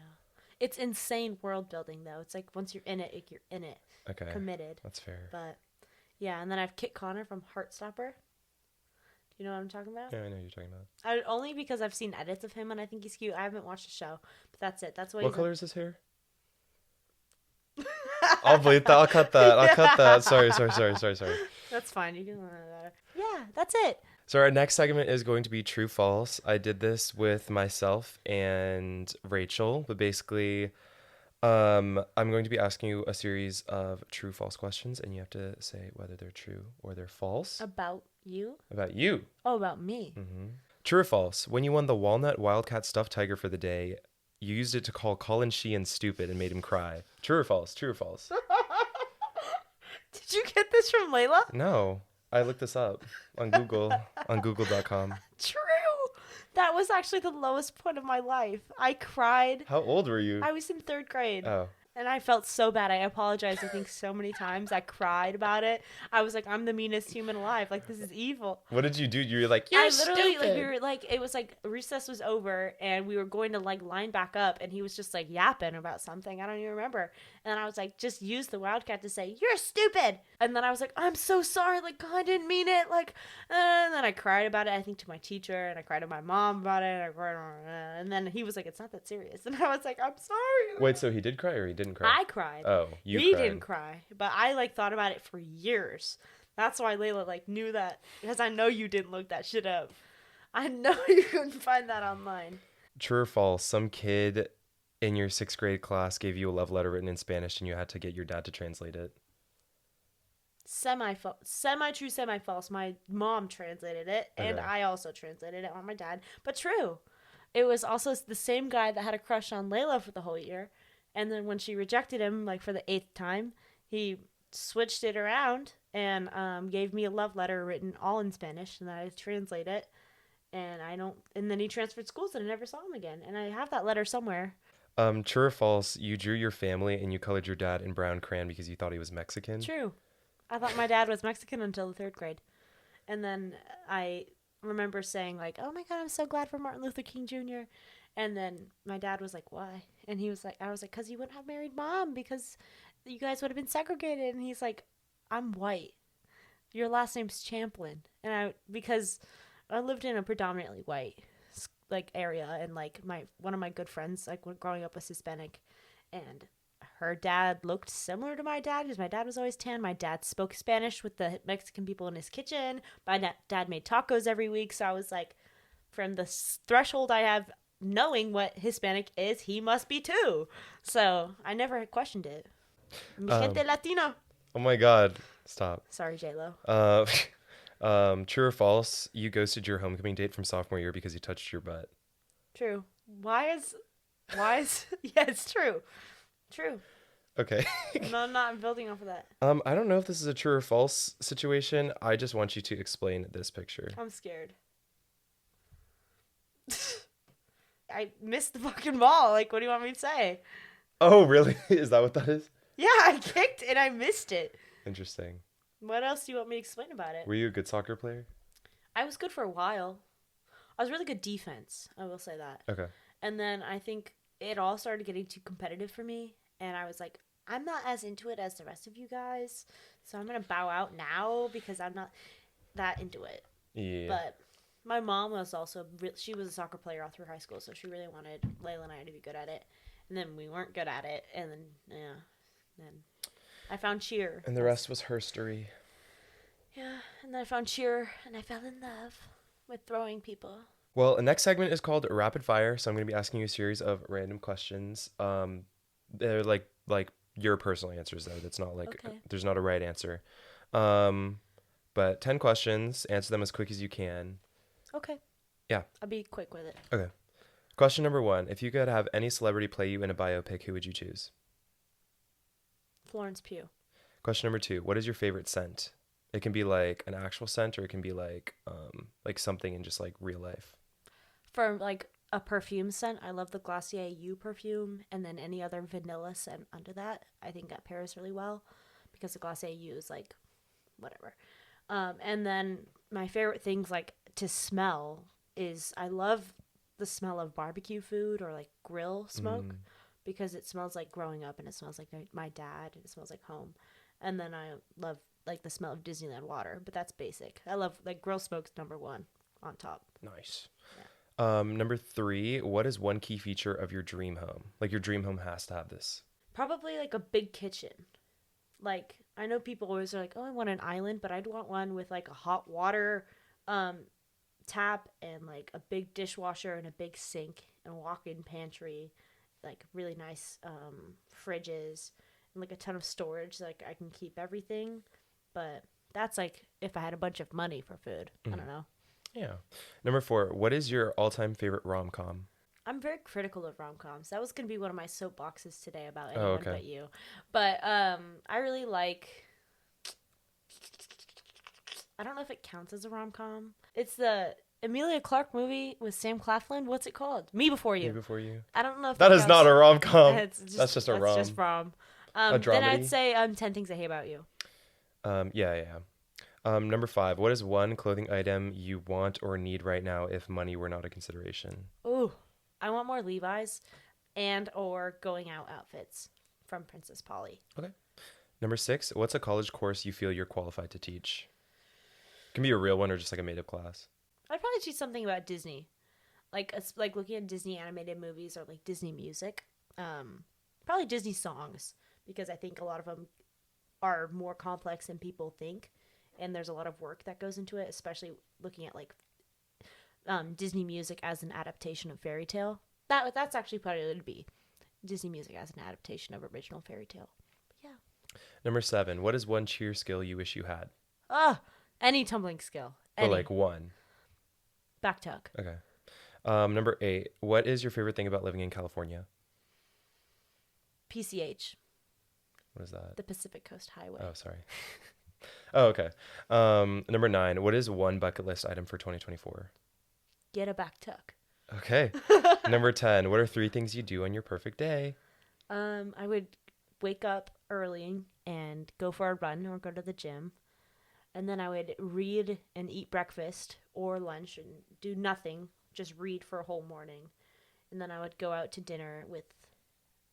It's insane world building, though. It's like once you're in it, you're in it. Okay. Committed. That's fair. But, yeah. And then I have Kit Connor from Heartstopper. Do you know what I'm talking about? Yeah, I know what you're talking about. Only because I've seen edits of him and I think he's cute. I haven't watched the show, but that's it. That's what color is his hair? I'll bleep that. I'll cut that. Yeah. I'll cut that. Sorry. That's fine. You can learn that. Yeah, that's it. So our next segment is going to be true false. I did this with myself and Rachel, but basically I'm going to be asking you a series of true false questions and you have to say whether they're true or they're false. About you? About you. Oh, about me. Mm-hmm. True or false? When you won the Walnut Wildcat Stuffed Tiger for the day, you used it to call Colin Sheehan stupid and made him cry. True or false? True or false? Did you get this from Layla? No. I looked this up on Google, on google.com. True. That was actually the lowest point of my life. I cried. How old were you? I was in 3rd grade. Oh. And I felt so bad. I apologized, I think, so many times. I cried about it. I was like, I'm the meanest human alive. Like, this is evil. What did you do? You were like, you're stupid. Like, we were like, it was like recess was over and we were going to like line back up and he was just like yapping about something. I don't even remember. And I was like, just use the Wildcat to say, you're stupid. And then I was like, I'm so sorry. Like, I didn't mean it. Like, and then I cried about it, I think, to my teacher. And I cried to my mom about it. And I cried, and then he was like, it's not that serious. And I was like, I'm sorry. Wait, so he did cry or he didn't cry? I cried. Oh, you He cried. didn't cry. But I, like, thought about it for years. That's why Layla, like, knew that. Because I know you didn't look that shit up. I know you couldn't find that online. True or false, some kid in your 6th grade class gave you a love letter written in Spanish and you had to get your dad to translate it. Semi-true, semi-false. My mom translated it, and Okay. I also translated it on my dad. But true. It was also the same guy that had a crush on Layla for the whole year. And then when she rejected him, like, for the 8th time, he switched it around and gave me a love letter written all in Spanish, and I translate it. And then he transferred schools, and I never saw him again. And I have that letter somewhere. True or false, you drew your family and you colored your dad in brown crayon because you thought he was Mexican? True. I thought my dad was Mexican until the 3rd grade. And then I remember saying, like, oh my God, I'm so glad for Martin Luther King Jr. And then my dad was like, why? And he was like, I was like, because you wouldn't have married Mom, because you guys would have been segregated. And he's like, I'm white. Your last name's Champlin. Because I lived in a predominantly white, like, area, and, like, one of my good friends, like, growing up, was Hispanic, and her dad looked similar to my dad because my dad was always tan. My dad spoke Spanish with the Mexican people in his kitchen. My dad made tacos every week, so I was like, from the threshold I have knowing what Hispanic is, he must be too. So I never had questioned it. Mi gente Latino. Oh my God. Stop. Sorry, J-Lo. True or false, you ghosted your homecoming date from sophomore year because he touched your butt? True. Why is yeah, it's true. True. Okay. No, I'm not building off of that. I don't know if this is a true or false situation. I just want you to explain this picture. I'm scared. I missed the fucking ball. Like, what do you want me to say? Oh, really? Is that what that is? Yeah, I kicked and I missed it. Interesting. What else do you want me to explain about it? Were you a good soccer player? I was good for a while. I was really good defense. I will say that. Okay. And then I think it all started getting too competitive for me. And I was like, I'm not as into it as the rest of you guys. So I'm going to bow out now because I'm not that into it. Yeah. But my mom was also, she was a soccer player all through high school. So she really wanted Layla and I to be good at it. And then we weren't good at it. And then, yeah. Then I found cheer. And the rest was herstory. Yeah. And then I found cheer and I fell in love with throwing people. Well, the next segment is called Rapid Fire. So I'm going to be asking you a series of random questions. They're like your personal answers, though. That's not like, Okay. There's not a right answer. But 10 questions. Answer them as quick as you can. Okay. Yeah. I'll be quick with it. Okay. Question number 1. If you could have any celebrity play you in a biopic, who would you choose? Florence Pugh. Question number 2. What is your favorite scent? It can be like an actual scent, or it can be like something in just like real life. For like a perfume scent, I love the Glossier You perfume, and then any other vanilla scent under that. I think that pairs really well because the Glossier You is like whatever. And then my favorite things like to smell is I love the smell of barbecue food or like grill smoke because it smells like growing up and it smells like my dad and it smells like home. And then I love like the smell of Disneyland water, but that's basic. I love like grill smoke's number 1 on top. Nice. Yeah. Number 3, what is one key feature of your dream home? Like your dream home has to have this. Probably like a big kitchen. Like I know people always are like, oh, I want an island, but I'd want one with like a hot water tap and like a big dishwasher and a big sink and a walk-in pantry, like really nice fridges and like a ton of storage so like I can keep everything. But that's like if I had a bunch of money for food. I don't know. Yeah. Number 4, what is your all-time favorite rom-com? I'm very critical of rom-coms. That was going to be one of my soapboxes today about Oh, anyone okay. but you. But I really like... I don't know if it counts as a rom-com. It's the Emilia Clarke movie with Sam Claflin. What's it called? Me Before You. Me Before You. I don't know if That is counts. not a rom-com. That's just a rom. That's just rom. A Then I'd dramedy? say 10 Things I Hate About You. Yeah. Number 5, what is one clothing item you want or need right now if money were not a consideration? Ooh, I want more Levi's and or going out outfits from Princess Polly. Okay. Number 6, what's a college course you feel you're qualified to teach? Can be a real one or just like a made-up class. I'd probably teach something about Disney, like looking at Disney animated movies or like Disney music. Probably Disney songs, because I think a lot of them are more complex than people think, and there's a lot of work that goes into it, especially looking at like Disney music as an adaptation of fairy tale. That's actually probably what it'd be. Disney music as an adaptation of original fairy tale. But yeah. Number 7, what is one cheer skill you wish you had? Any tumbling skill. Or like one. Back tuck. Okay. Number 8, what is your favorite thing about living in California? PCH. What is that? The Pacific Coast Highway. Oh, sorry. Oh, okay. Number 9, what is one bucket list item for 2024? Get a back tuck. Okay. Number 10, what are 3 things you do on your perfect day? I would wake up early and go for a run or go to the gym. And then I would read and eat breakfast or lunch and do nothing, just read for a whole morning. And then I would go out to dinner with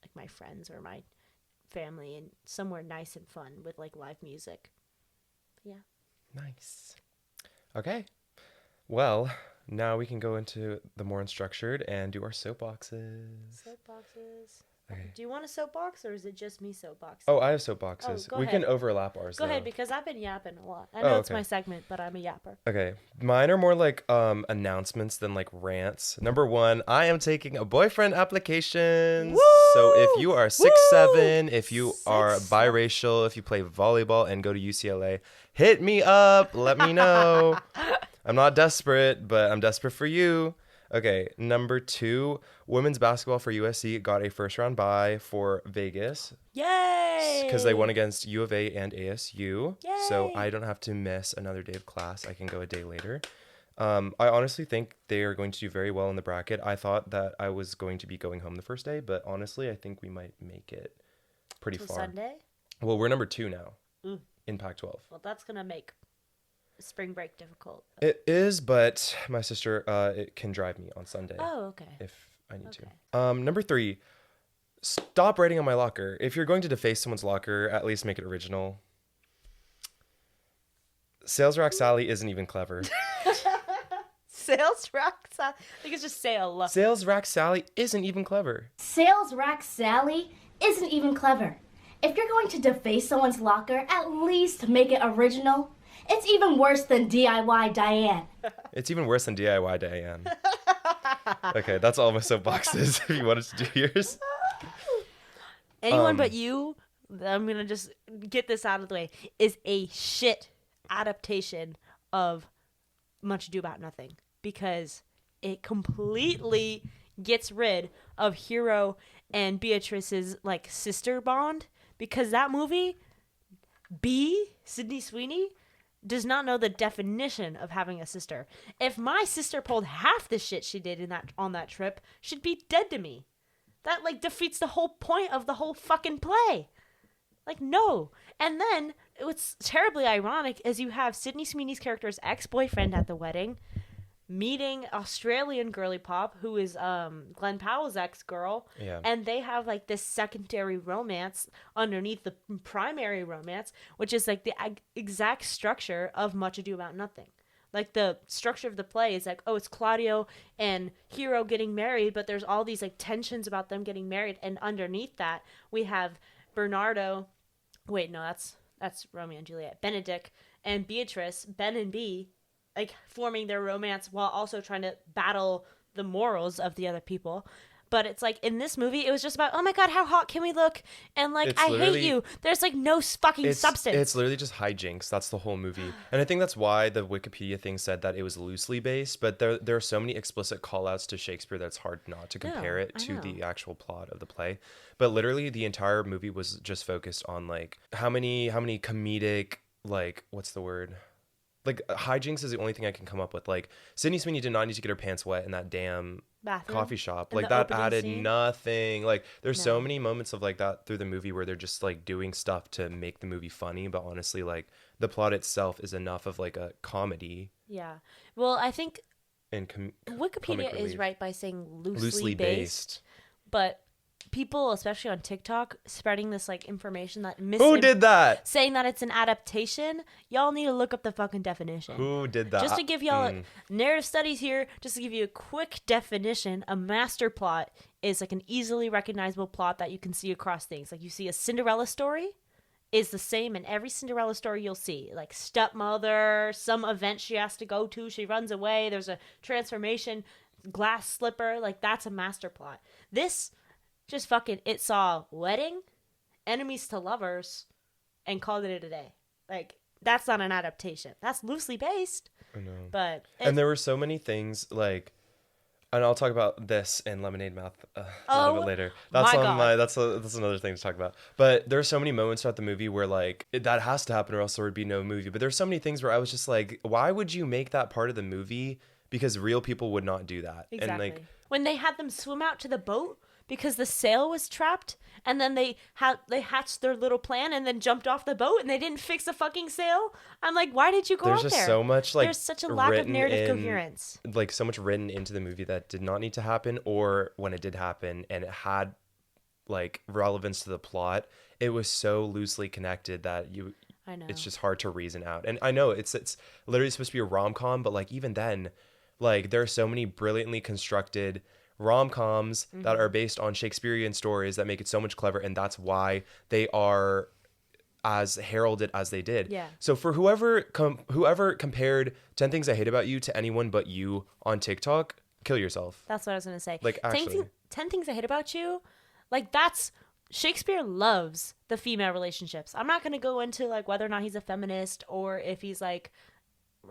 like my friends or my family and somewhere nice and fun with like live music. Yeah. Nice. Okay. Well, now we can go into the more unstructured and do our soapboxes. Soapboxes. Okay. Do you want a soapbox or is it just me soapboxing? Oh, I have soapboxes. Oh, go we ahead. can overlap ours. Go though. ahead, because I've been yapping a lot. I know it's okay. my segment, but I'm a yapper. Okay. Mine are more like announcements than like rants. Number 1, I am taking a boyfriend applications. Woo! So if you are 6'7", if you are 6'7". biracial, if you play volleyball and go to UCLA, hit me up. Let me know. I'm not desperate, but I'm desperate for you. Okay, number 2, women's basketball for USC got a first round bye for Vegas. Yay! Because they won against U of A and ASU. Yay! So I don't have to miss another day of class. I can go a day later. I honestly think they are going to do very well in the bracket. I thought that I was going to be going home the first day, but honestly, I think we might make it pretty Till far. Sunday? Well, we're number 2 now Ooh. in Pac-12. Well, that's going to make spring break difficult. It is, but my sister it can drive me on Sunday. Oh, okay. If I need to. Number 3, stop writing on my locker. If you're going to deface someone's locker, at least make it original. Sales Rack Sally isn't even clever. Sales rack? I think it's just sale. Sales Rack Sally isn't even clever. Sales Rack Sally isn't even clever. If you're going to deface someone's locker, at least make it original. It's even worse than DIY Diane. It's even worse than DIY Diane. Okay, that's all my soapboxes. If you wanted to do yours. Anyone but you, I'm going to just get this out of the way, is a shit adaptation of Much Ado About Nothing. Because it completely gets rid of Hero and Beatrice's like sister bond. Because that movie, Sydney Sweeney, does not know the definition of having a sister. If my sister pulled half the shit she did on that trip, she'd be dead to me. That like defeats the whole point of the whole fucking play. Like, no. And then what's terribly ironic is you have Sydney Sweeney's character's ex-boyfriend at the wedding meeting Australian girly pop who is Glenn Powell's ex-girl. Yeah. And they have like this secondary romance underneath the primary romance, which is like the exact structure of Much Ado About Nothing. Like the structure of the play is like, oh, it's Claudio and Hero getting married, but there's all these like tensions about them getting married, and underneath that we have Bernardo. Wait, no, that's Romeo and Juliet. Benedict and Beatrice, Ben and B, like forming their romance while also trying to battle the morals of the other people. But it's like in this movie, it was just about, oh my God, how hot can we look? And like, It's I hate literally- you. There's like no fucking substance. It's literally just hijinks. That's the whole movie. And I think that's why the Wikipedia thing said that it was loosely based, but there are so many explicit call-outs to Shakespeare that it's hard not to compare it I to know. the actual plot of the play. But literally the entire movie was just focused on like how many comedic, like, what's the word? Like hijinks is the only thing I can come up with. Like Sydney Sweeney did not need to get her pants wet in that damn Bathroom? coffee shop. In Like the that opening added scene? nothing. Like there's so No. many moments of like that through the movie where they're just like doing stuff to make the movie funny, but honestly like the plot itself is enough of like a comedy Yeah. Well, I think and Wikipedia comic is relief. right by saying loosely, Loosely based. based. But people, especially on TikTok, spreading this like information that Who did that? saying that it's an adaptation. Y'all need to look up the fucking definition. Who did that? Just to give y'all narrative studies here, just to give you a quick definition, a master plot is like an easily recognizable plot that you can see across things. Like you see a Cinderella story is the same in every Cinderella story you'll see. Like stepmother, some event she has to go to, she runs away, there's a transformation, glass slipper, like that's a master plot. This just fucking, it saw wedding, enemies to lovers, and called it a day. Like, that's not an adaptation. That's loosely based. I know. But and there were so many things, like, and I'll talk about this in Lemonade Mouth a little bit later. That's my on God. my, that's another thing to talk about. But there are so many moments throughout the movie where, like, that has to happen or else there would be no movie. But there's so many things where I was just like, why would you make that part of the movie? Because real people would not do that. Exactly. And, like, when they had them swim out to the boat because the sail was trapped, and then they hatched their little plan and then jumped off the boat and they didn't fix the fucking sail. I'm like, why did you go there's out just there? so much, like, there's such a lack of written narrative in- coherence. like so much written into the movie that did not need to happen, or when it did happen and it had like relevance to the plot, it was so loosely connected that I know. it's just hard to reason out. And I know it's literally supposed to be a rom-com, but like even then, like there are so many brilliantly constructed rom-coms that are based on Shakespearean stories that make it so much clever, and that's why they are as heralded as they did. Yeah. So for whoever compared 10 Things I Hate About You to anyone but you on TikTok, kill yourself. That's what I was going to say. Like, actually. 10 Things I Hate About You, like that's, Shakespeare loves the female relationships. I'm not going to go into like whether or not he's a feminist or if he's like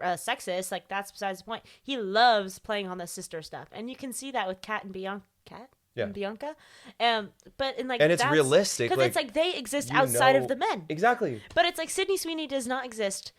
sexist. Like that's besides the point. He loves playing on the sister stuff. And you can see that with Kat and Bianca. And Bianca. But in like, And it's that's realistic, because like, it's like they exist you outside know- of the men. Exactly. But it's like Sydney Sweeney does not exist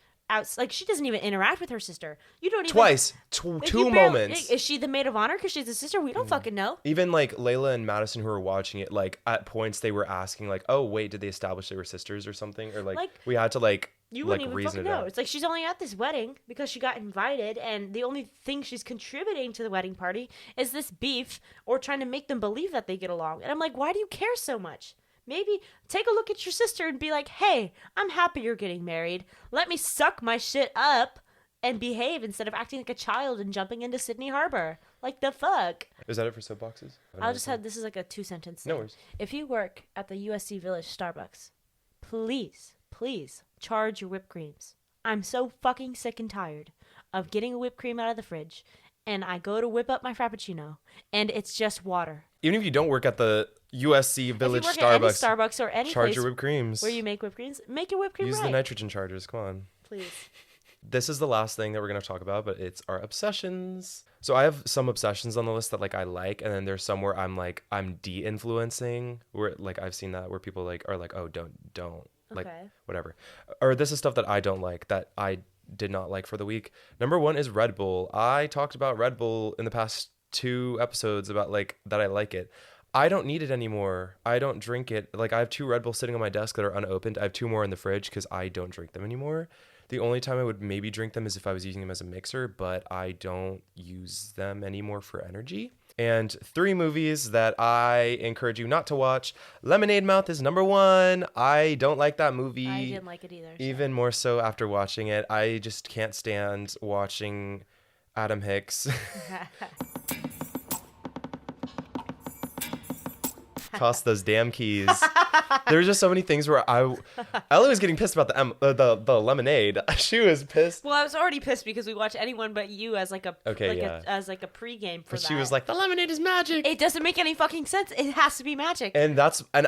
like she doesn't even interact with her sister. You don't even Twice. like, Two you barely- moments. Is she the maid of honor because she's a sister? We don't fucking know. Even like Layla and Madison who were watching it, like at points they were asking like, oh wait, did they establish they were sisters or something? Or like we had to like You like wouldn't even reason fucking it know. out. It's like she's only at this wedding because she got invited, and the only thing she's contributing to the wedding party is this beef or trying to make them believe that they get along. And I'm like, why do you care so much? Maybe take a look at your sister and be like, hey, I'm happy you're getting married. Let me suck my shit up and behave instead of acting like a child and jumping into Sydney Harbor. Like, the fuck? Is that it for soapboxes? I'll just have, this is like a 2-sentence thing. No worries. If you work at the USC Village Starbucks, please charge your whipped creams. I'm so fucking sick and tired of getting a whipped cream out of the fridge, and I go to whip up my Frappuccino, and it's just water. Even if you don't work at the USC Village if you work at any Starbucks, Starbucks or any charge place your whipped creams. where you make whipped creams, make your whipped cream Use right. the nitrogen chargers. Come on. Please. This is the last thing that we're going to talk about, but it's our obsessions. So I have some obsessions on the list that like I like, and then there's some where I'm de-influencing, where like I've seen that where people like are like, oh, don't like Okay. whatever. Or this is stuff that I don't like, that I did not like for the week. Number 1 is Red Bull. I talked about Red Bull in the past 2 episodes about like that I like it. I don't need it anymore. I don't drink it. Like I have 2 Red Bulls sitting on my desk that are unopened. I have 2 more in the fridge because I don't drink them anymore. The only time I would maybe drink them is if I was using them as a mixer, but I don't use them anymore for energy. And 3 movies that I encourage you not to watch. Lemonade Mouth is number 1. I don't like that movie. I didn't like it either. So. Even more so after watching it. I just can't stand watching Adam Hicks. Toss those damn keys. There's just so many things where Ellie was getting pissed about the lemonade. She was pissed. Well, I was already pissed because we watch Anyone But You as like a as like a pregame for But that. she was like, the lemonade is magic. It doesn't make any fucking sense. It has to be magic. And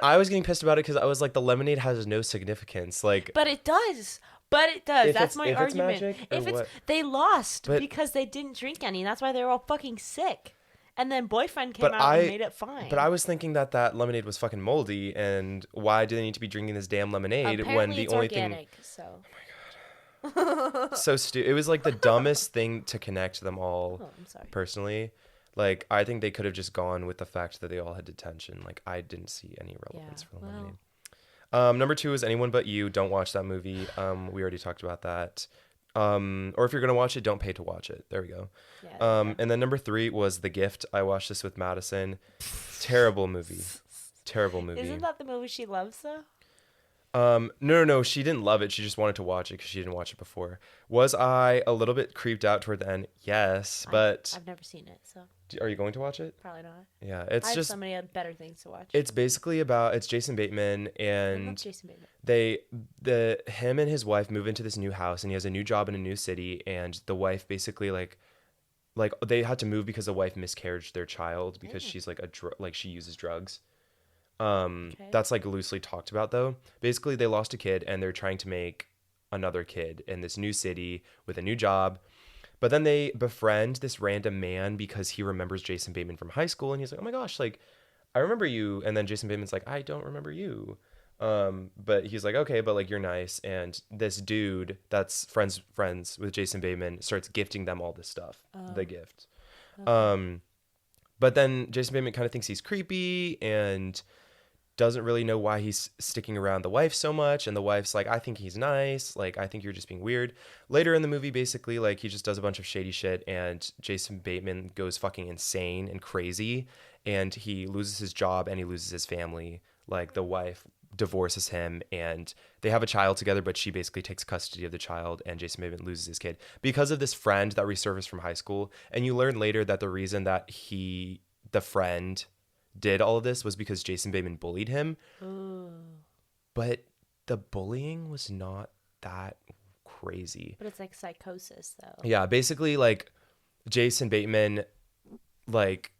I was getting pissed about it because I was like, the lemonade has no significance. Like, But it does. That's my if it's argument. magic, or If it's what? they lost But- because they didn't drink any. That's why they were all fucking sick. And then boyfriend came But out and made it fine. But I was thinking that lemonade was fucking moldy, and why do they need to be drinking this damn lemonade Apparently when the it's only organic, so. thing so stupid. It was like the dumbest thing to connect them all. Oh, I'm sorry. Personally, like I think they could have just gone with the fact that they all had detention. Like I didn't see any relevance for the lemonade. Number 2 is Anyone But You. Don't watch that movie. We already talked about that. Or if you're gonna watch it, don't pay to watch it. There we go. Yeah, And then number 3 was The Gift. I watched this with Madison. Terrible movie. Terrible movie. Isn't that the movie she loves though? No, she didn't love it. She just wanted to watch it because she didn't watch it before. Was I a little bit creeped out toward the end? Yes, but I've never seen it, so are you going to watch it? probably not. Yeah, I it's have just so many better things to watch. it's basically about it's Jason Bateman I and love Jason Bateman. him and his wife move into this new house and he has a new job in a new city and the wife basically like they had to move because the wife miscarried their child because she's like she uses drugs. That's like loosely talked about though. Basically, they lost a kid and they're trying to make another kid in this new city with a new job. But then they befriend this random man because he remembers Jason Bateman from high school and he's like, "Oh my gosh, like I remember you." And then Jason Bateman's like, "I don't remember you." But he's like, "Okay, but like you're nice." And this dude that's friends with Jason Bateman starts gifting them all this stuff, the gift. Okay. But then Jason Bateman kind of thinks he's creepy and doesn't really know why he's sticking around the wife so much. And the wife's like, I think he's nice. Like, I think you're just being weird. Later in the movie, basically, like, he just does a bunch of shady shit and Jason Bateman goes fucking insane and crazy. And he loses his job and he loses his family. Like, the wife divorces him and they have a child together, but she basically takes custody of the child and Jason Bateman loses his kid because of this friend that resurfaced from high school. And you learn later that the reason that the friend did all of this was because Jason Bateman bullied him. Ooh. But the bullying was not that crazy. But it's like psychosis though. Yeah, basically like Jason Bateman like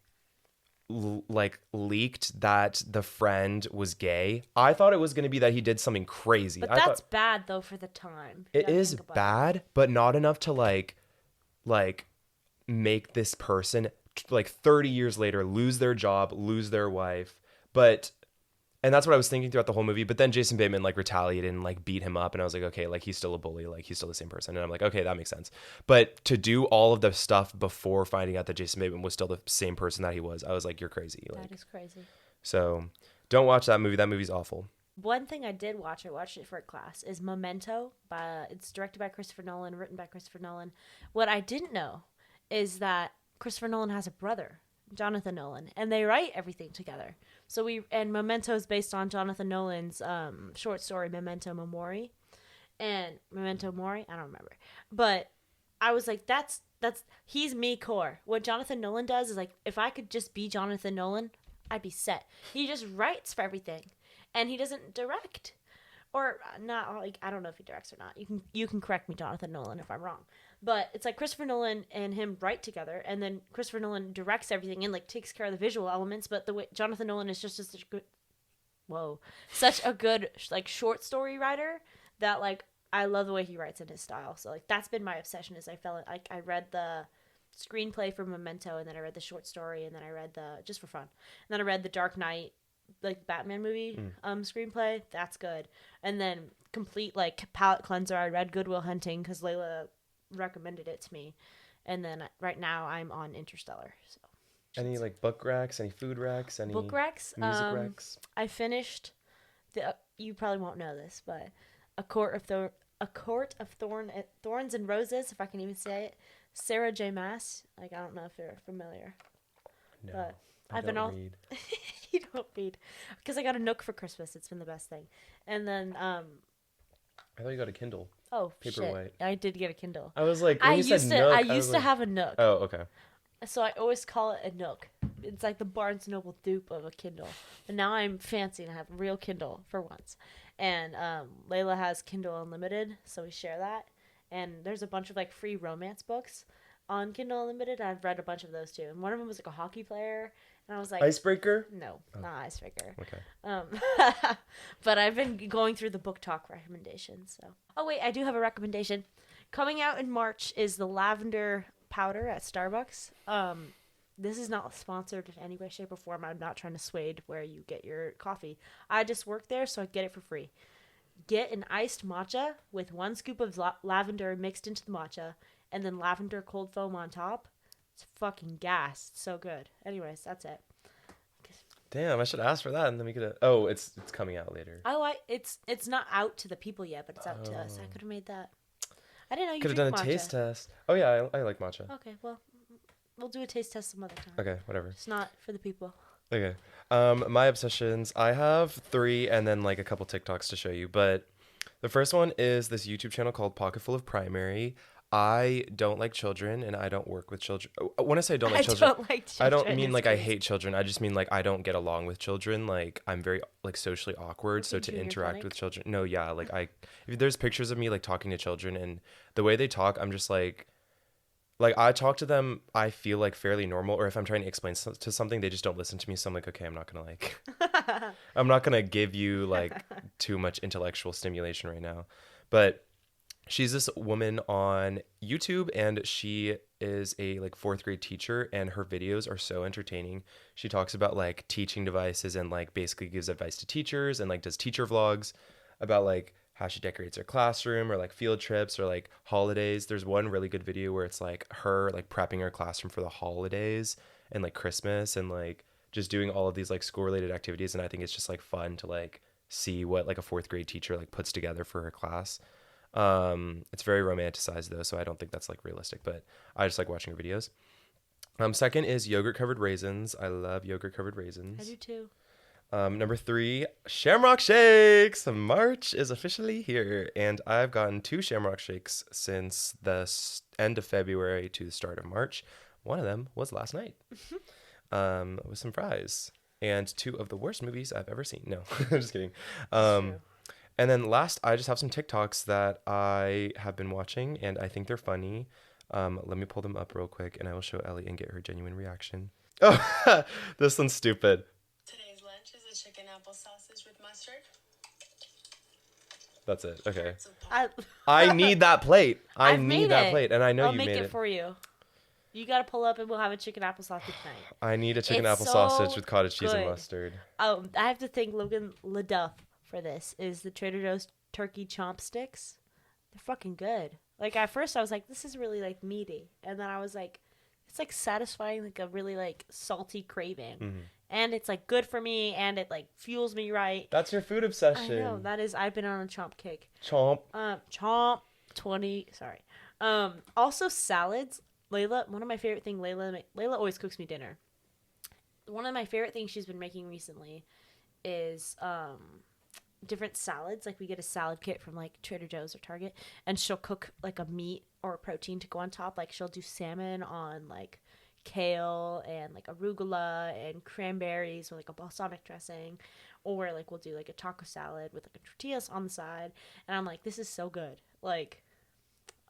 leaked that the friend was gay. I thought it was going to be that he did something crazy. But that's bad though for the time. It is bad, but not enough to like make this person like 30 years later lose their job, lose their wife. And that's what I was thinking throughout the whole movie. But then Jason Bateman like retaliated and like beat him up and I was like, okay, like he's still a bully, like he's still the same person. And I'm like, okay, that makes sense. But to do all of the stuff before finding out that Jason Bateman was still the same person that he was, I was like, you're crazy. Like, that is crazy. So don't watch that movie. That movie's awful. One thing I did watch, I watched it for a class, is Memento. It's directed by Christopher Nolan, written by Christopher Nolan. What I didn't know is that Christopher Nolan has a brother, Jonathan Nolan, and they write everything together. And Memento is based on Jonathan Nolan's short story Memento Mori, and Memento Mori, I don't remember, but I was like, he's me core. What Jonathan Nolan does is like, if I could just be Jonathan Nolan, I'd be set. He just writes for everything, and he doesn't direct, or not. Like I don't know if he directs or not. You can correct me, Jonathan Nolan, if I'm wrong. But it's like Christopher Nolan and him write together, and then Christopher Nolan directs everything and like takes care of the visual elements. But the way Jonathan Nolan is just such a good like short story writer that like I love the way he writes in his style. So like that's been my obsession. Is I read the screenplay for Memento, and then I read the short story, and then I read just for fun, and then I read the Dark Knight like Batman movie screenplay. That's good. And then complete like palate cleanser. I read Good Will Hunting because Layla recommended it to me, and then right now I'm on Interstellar. So any like book racks, any food racks, any book racks, music racks? I finished you probably won't know this, but a court of thorns and roses, if I can even say it. Sarah J. Maas. Like I don't know if you're familiar. No, but I've been read. You don't read because I got a Nook for Christmas. It's been the best thing. And then I thought you got a Kindle. Oh, Paperwhite. Shit. I did get a Kindle. I was like, I used to have a Nook. Oh, okay. So I always call it a Nook. It's like the Barnes & Noble dupe of a Kindle. And now I'm fancy and I have a real Kindle for once. And Layla has Kindle Unlimited, so we share that. And there's a bunch of like free romance books on Kindle Unlimited. I've read a bunch of those too. And one of them was like a hockey player. And I was like, Icebreaker? No, not Icebreaker. Okay. But I've been going through the book talk recommendations. So, oh wait, I do have a recommendation. Coming out in March is the lavender powder at Starbucks. This is not sponsored in any way, shape, or form. I'm not trying to sway where you get your coffee. I just work there, so I get it for free. Get an iced matcha with 1 scoop of lavender mixed into the matcha, and then lavender cold foam on top. It's fucking gas. It's so good. Anyways, that's it. Damn, I should ask for that, and then we could. Oh, it's coming out later. Oh, it's not out to the people yet, but it's out to us. I could have made that. I didn't know you could have drink done a matcha. taste test. Oh yeah, I like matcha. Okay, well, we'll do a taste test some other time. Okay, whatever. It's not for the people. Okay. My obsessions. I have 3 and then like a couple TikToks to show you. But the first one is this YouTube channel called Pocketful of Primary. I don't like children and I don't work with children. When I say I don't like children, don't like I don't children, mean it's like I crazy. hate children. I just mean like I don't get along with children. Like I'm very like socially awkward. So Like in to junior interact clinic? with children, no, yeah, like if there's pictures of me like talking to children and the way they talk, I'm just like I talk to them, I feel like fairly normal. Or if I'm trying to explain to something, they just don't listen to me. So I'm like, okay, I'm not gonna like, I'm not gonna give you like too much intellectual stimulation right now. But she's this woman on YouTube and she is a like 4th grade teacher and her videos are so entertaining. She talks about like teaching devices and like basically gives advice to teachers and like does teacher vlogs about like how she decorates her classroom or like field trips or like holidays. There's one really good video where it's like her like prepping her classroom for the holidays and like Christmas and like just doing all of these like school related activities. And I think it's just like fun to like see what like a 4th grade teacher like puts together for her class. It's very romanticized though, so I don't think that's like realistic, but I just like watching her videos. Second is yogurt covered raisins. I love yogurt covered raisins. I do too. Number 3, Shamrock Shakes. March is officially here, and I've gotten 2 Shamrock Shakes since the end of February to the start of March. One of them was last night, with some fries, and 2 of the worst movies I've ever seen. No, I'm just kidding. True. And then last, I just have some TikToks that I have been watching, and I think they're funny. Let me pull them up real quick, and I will show Ellie and get her genuine reaction. Oh, this one's stupid. Today's lunch is a chicken apple sausage with mustard. That's it. Okay. I I need that plate. I I've need made that it. plate, and I know I'll you make made it it. for you. You gotta pull up and we'll have a chicken applesauce tonight. I need a chicken It's apple so sausage with cottage cheese and good. mustard. Oh, I have to thank Logan LaDuff for this. Is the Trader Joe's turkey chomp sticks? They're fucking good. Like at first I was like, this is really like meaty, and then I was like, it's like satisfying like a really like salty craving, and it's like good for me, and it like fuels me right. That's your food I obsession. know that is. I've been on a chomp kick. Chomp. Chomp 20. Sorry. Also salads. Layla, one of my favorite things. Layla always cooks me dinner. One of my favorite things she's been making recently is different salads. Like we get a salad kit from like Trader Joe's or Target, and she'll cook like a meat or a protein to go on top. Like she'll do salmon on like kale and like arugula and cranberries with like a balsamic dressing, or like we'll do like a taco salad with like a tortillas on the side. And I'm like, this is so good. Like,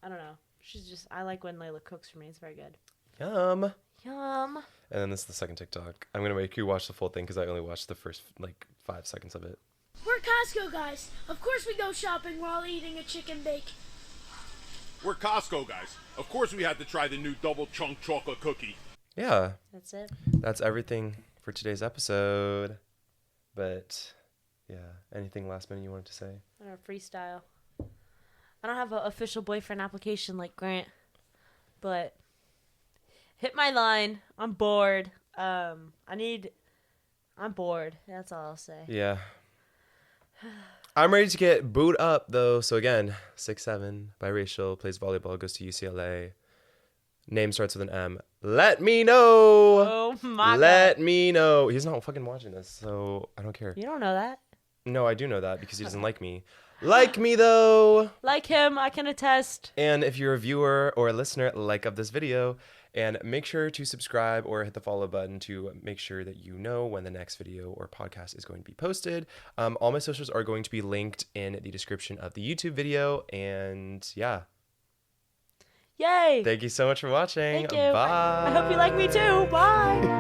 I don't know. She's just, I like when Layla cooks for me. It's very good. Yum. Yum. And then this is the second TikTok. I'm gonna make you watch the full thing because I only watched the first like 5 seconds of it. We're Costco guys. Of course we go shopping while eating a chicken bake. We're Costco guys. Of course we had to try the new double chunk chocolate cookie. Yeah, That's it. that's everything for today's episode. But yeah, anything last minute you wanted to say? I don't know, freestyle. I don't have an official boyfriend application like Grant, but hit my line. I'm bored. I'm bored. That's all I'll say. Yeah. I'm ready to get booed up though. So again, 6'7", biracial, plays volleyball, goes to UCLA. Name starts with an M. Let me know. Oh my Let me know. He's not fucking watching this, so I don't care. God. You don't know that. No, I do know that because he doesn't like me. Like me though. Like him, I can attest. And if you're a viewer or a listener, like of this video, and make sure to subscribe or hit the follow button to make sure that you know when the next video or podcast is going to be posted. All my socials are going to be linked in the description of the YouTube video. And yeah, Yay. thank you so much for watching. Thank you. Bye. I hope you like me too. Bye.